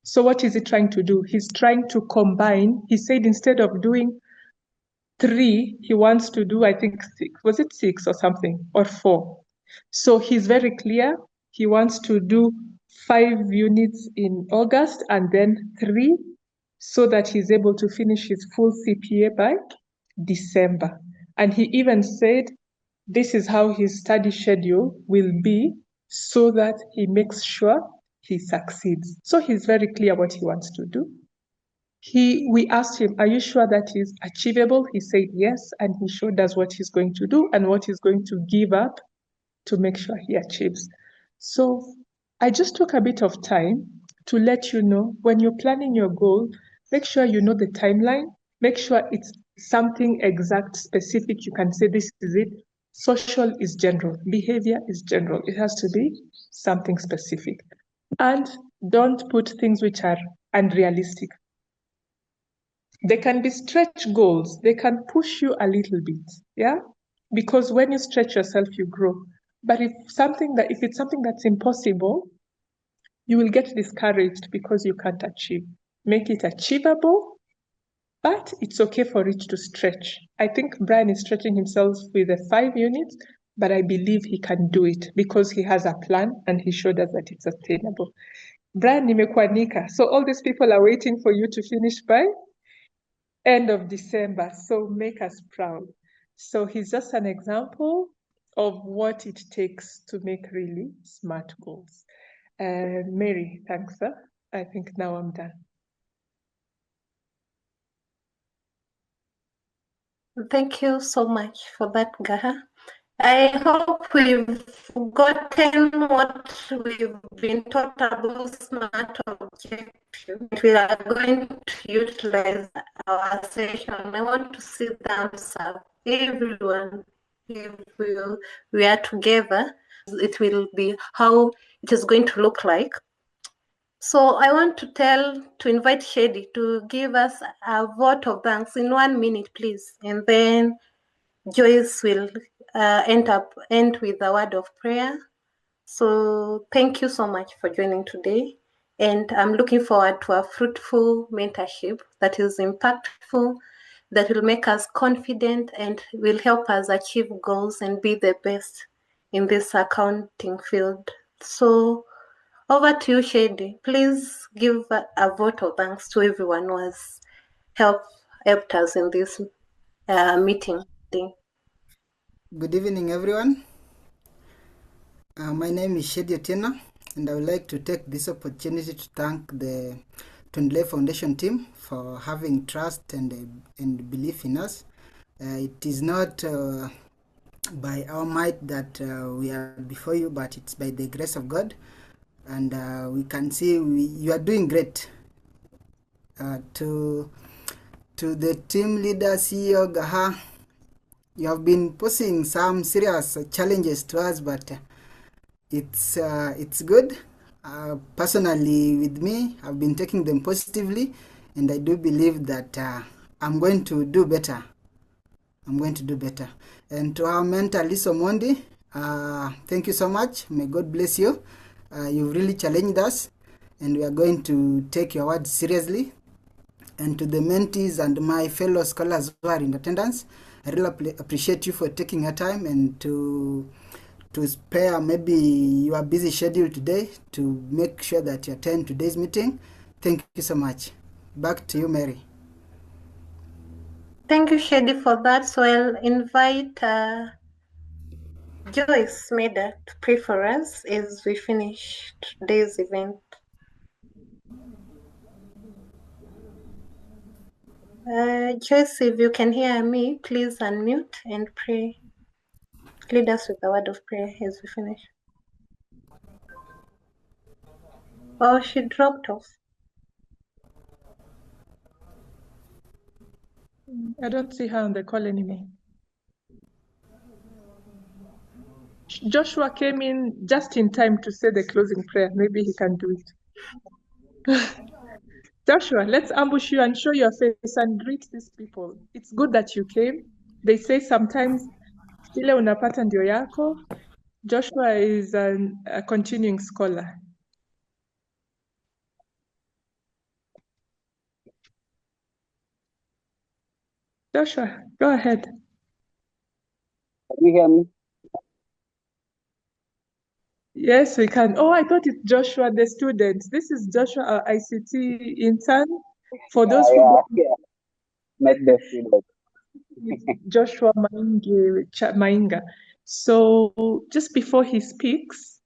So what is he trying to do? He's trying to combine. He said instead of doing 3, he wants to do, I think, 6. Was it 6 or something? Or 4? So he's very clear. He wants to do 5 units in August and then 3, so that he's able to finish his full CPA by December. And he even said this is how his study schedule will be, so that he makes sure he succeeds. So he's very clear what he wants to do. We asked him, are you sure that is achievable? He said yes, and he showed us what he's going to do and what he's going to give up to make sure he achieves. So I just took a bit of time to let you know, when you're planning your goal, make sure you know the timeline, make sure it's something exact, specific. You can say this is it. Social is general, behavior is general. It has to be something specific. And don't put things which are unrealistic. They can be stretch goals. They can push you a little bit, yeah? Because when you stretch yourself, you grow. But if it's something that's impossible, you will get discouraged because you can't achieve. Make it achievable, but it's okay for it to stretch. I think Brian is stretching himself with the 5 units, but I believe he can do it because he has a plan and he showed us that it's attainable. Brian, nimekuanika. So all these people are waiting for you to finish by end of December. So make us proud. So he's just an example of what it takes to make really smart goals. Mary, thanks, sir. I think now I'm done. Thank you so much for that, Gaha. I hope we've gotten what we've been taught about smart objectives. We are going to utilize our session. I want to see thumbs up. Everyone, if we are together, it will be how it is going to look like. So I want to invite Shady to give us a vote of thanks in 1 minute, please. And then Joyce will end with a word of prayer. So thank you so much for joining today. And I'm looking forward to a fruitful mentorship that is impactful, that will make us confident and will help us achieve goals and be the best in this accounting field. So over to you, Shady. Please give a vote of thanks to everyone who has helped us in this meeting. Good evening, everyone. My name is Shady Otieno, and I would like to take this opportunity to thank the Tuendelee Foundation team for having trust and belief in us. It is not by our might that we are before you, but it's by the grace of God. And we can see you are doing great. To the team leader, CEO Gaha, you have been posing some serious challenges to us, but it's good. Personally, with me, I've been taking them positively, and I do believe that I'm going to do better. And to our mentor, Lisa Mondi, thank you so much. May God bless you. You've really challenged us, and we are going to take your words seriously. And to the mentees and my fellow scholars who are in attendance, I really appreciate you for taking your time and to spare maybe your busy schedule today to make sure that you attend today's meeting. Thank you so much. Back to you, Mary. Thank you, Shady, for that. So I'll invite Joyce Meda to pray for us as we finish today's event. Joyce, if you can hear me, please unmute and pray. Lead us with a word of prayer as we finish. Oh, she dropped off. I don't see her on the call anymore. Joshua came in just in time to say the closing prayer. Maybe he can do it. Joshua, let's ambush you and show your face and greet these people. It's good that you came. They say sometimes kile unapata ndio yako. Joshua is a continuing scholar. Joshua, go ahead. Can you hear me? Yes, we can. Oh, I thought it's Joshua, the student. This is Joshua, our ICT intern. For those who don't Not the student. Joshua Mainga. So just before he speaks,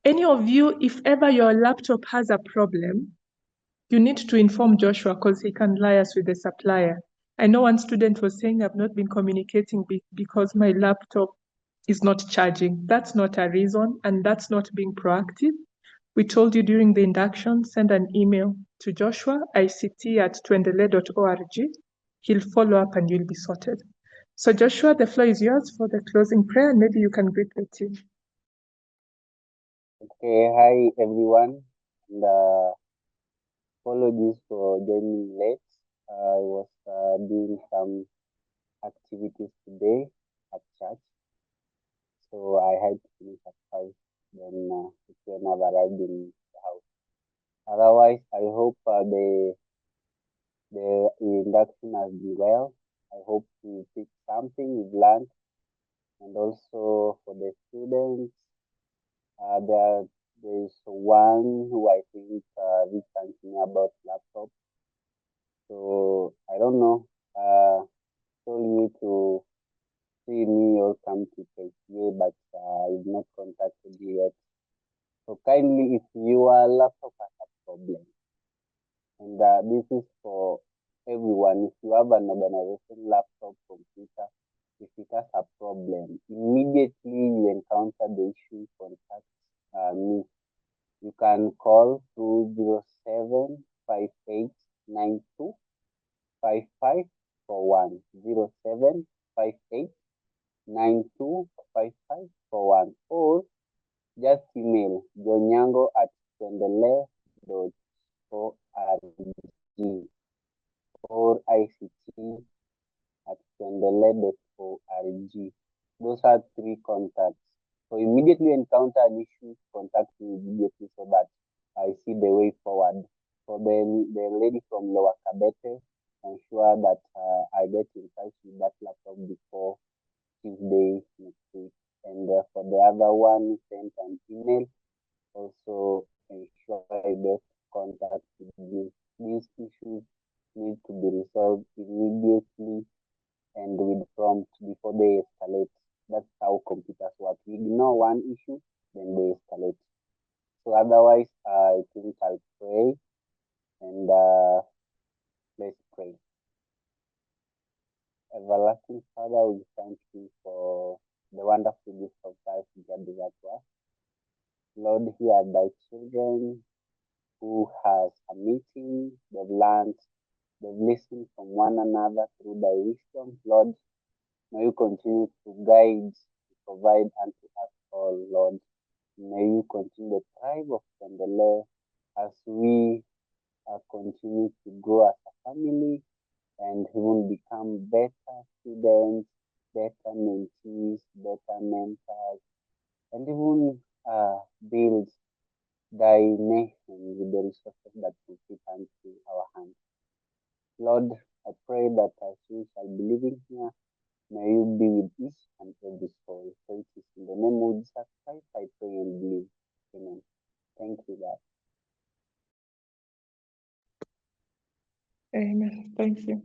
any of you, if ever your laptop has a problem, you need to inform Joshua because he can liaise with the supplier. I know one student was saying, I've not been communicating because my laptop is not charging. That's not a reason, and that's not being proactive. We told you during the induction, send an email to Joshua, ict@tuendelee.org. He'll follow up and you'll be sorted. So Joshua, the floor is yours for the closing prayer, and maybe you can greet the team. Okay, hi everyone, and apologies for joining late. I was doing some activities today at church, so I had to finish at 5. Then when I've arrived in the house. Otherwise, I hope the induction has been well. I hope we picked something we've learned, and also for the students, there is one who I think reached out to me about laptop. So I don't know. Told you to see me or come to KCA, but I've not contacted you yet. So kindly, if your laptop has a problem, and this is for everyone, if you have an organization laptop, computer, if it has a problem, immediately you encounter the issue, contact me. You can call 20758925541, 0758925541, or just email jonyango@tuendelee.org or ict@tuendelee.org. Those are 3 contacts. So immediately encounter an issue, contact me immediately so that I see the way forward. For the lady from Lower Kabete, ensure that I get in touch with that laptop before Tuesday next week. And for the other one, send an email. Also ensure I get contact with you. These issues need to be resolved immediately and with prompt before they escalate. That's how computers work. We ignore one issue, then they escalate. So otherwise, I think I'll pray, and let's pray. Everlasting Father, we thank you for the wonderful gift of life you have given to us. Lord, here are thy children who has a meeting, they've learned, they've listened from one another through thy wisdom. Lord, may you continue to guide, to provide unto us all, Lord. May you continue the tribe of Tuendelee as we continue to grow as a family and even become better students, better mentees, better mentors, and even build thy nation with the resources that we put into our hands. Lord, I pray that as we shall be living here, may you be with each and every soul. So it is in the name of Jesus Christ I pray and believe. Amen. Thank you, God. Amen. Thank you.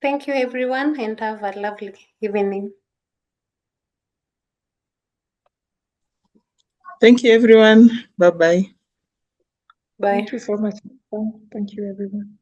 Thank you, everyone, and have a lovely evening. Thank you, everyone. Bye-bye. Bye. Thank you so much. Thank you, everyone.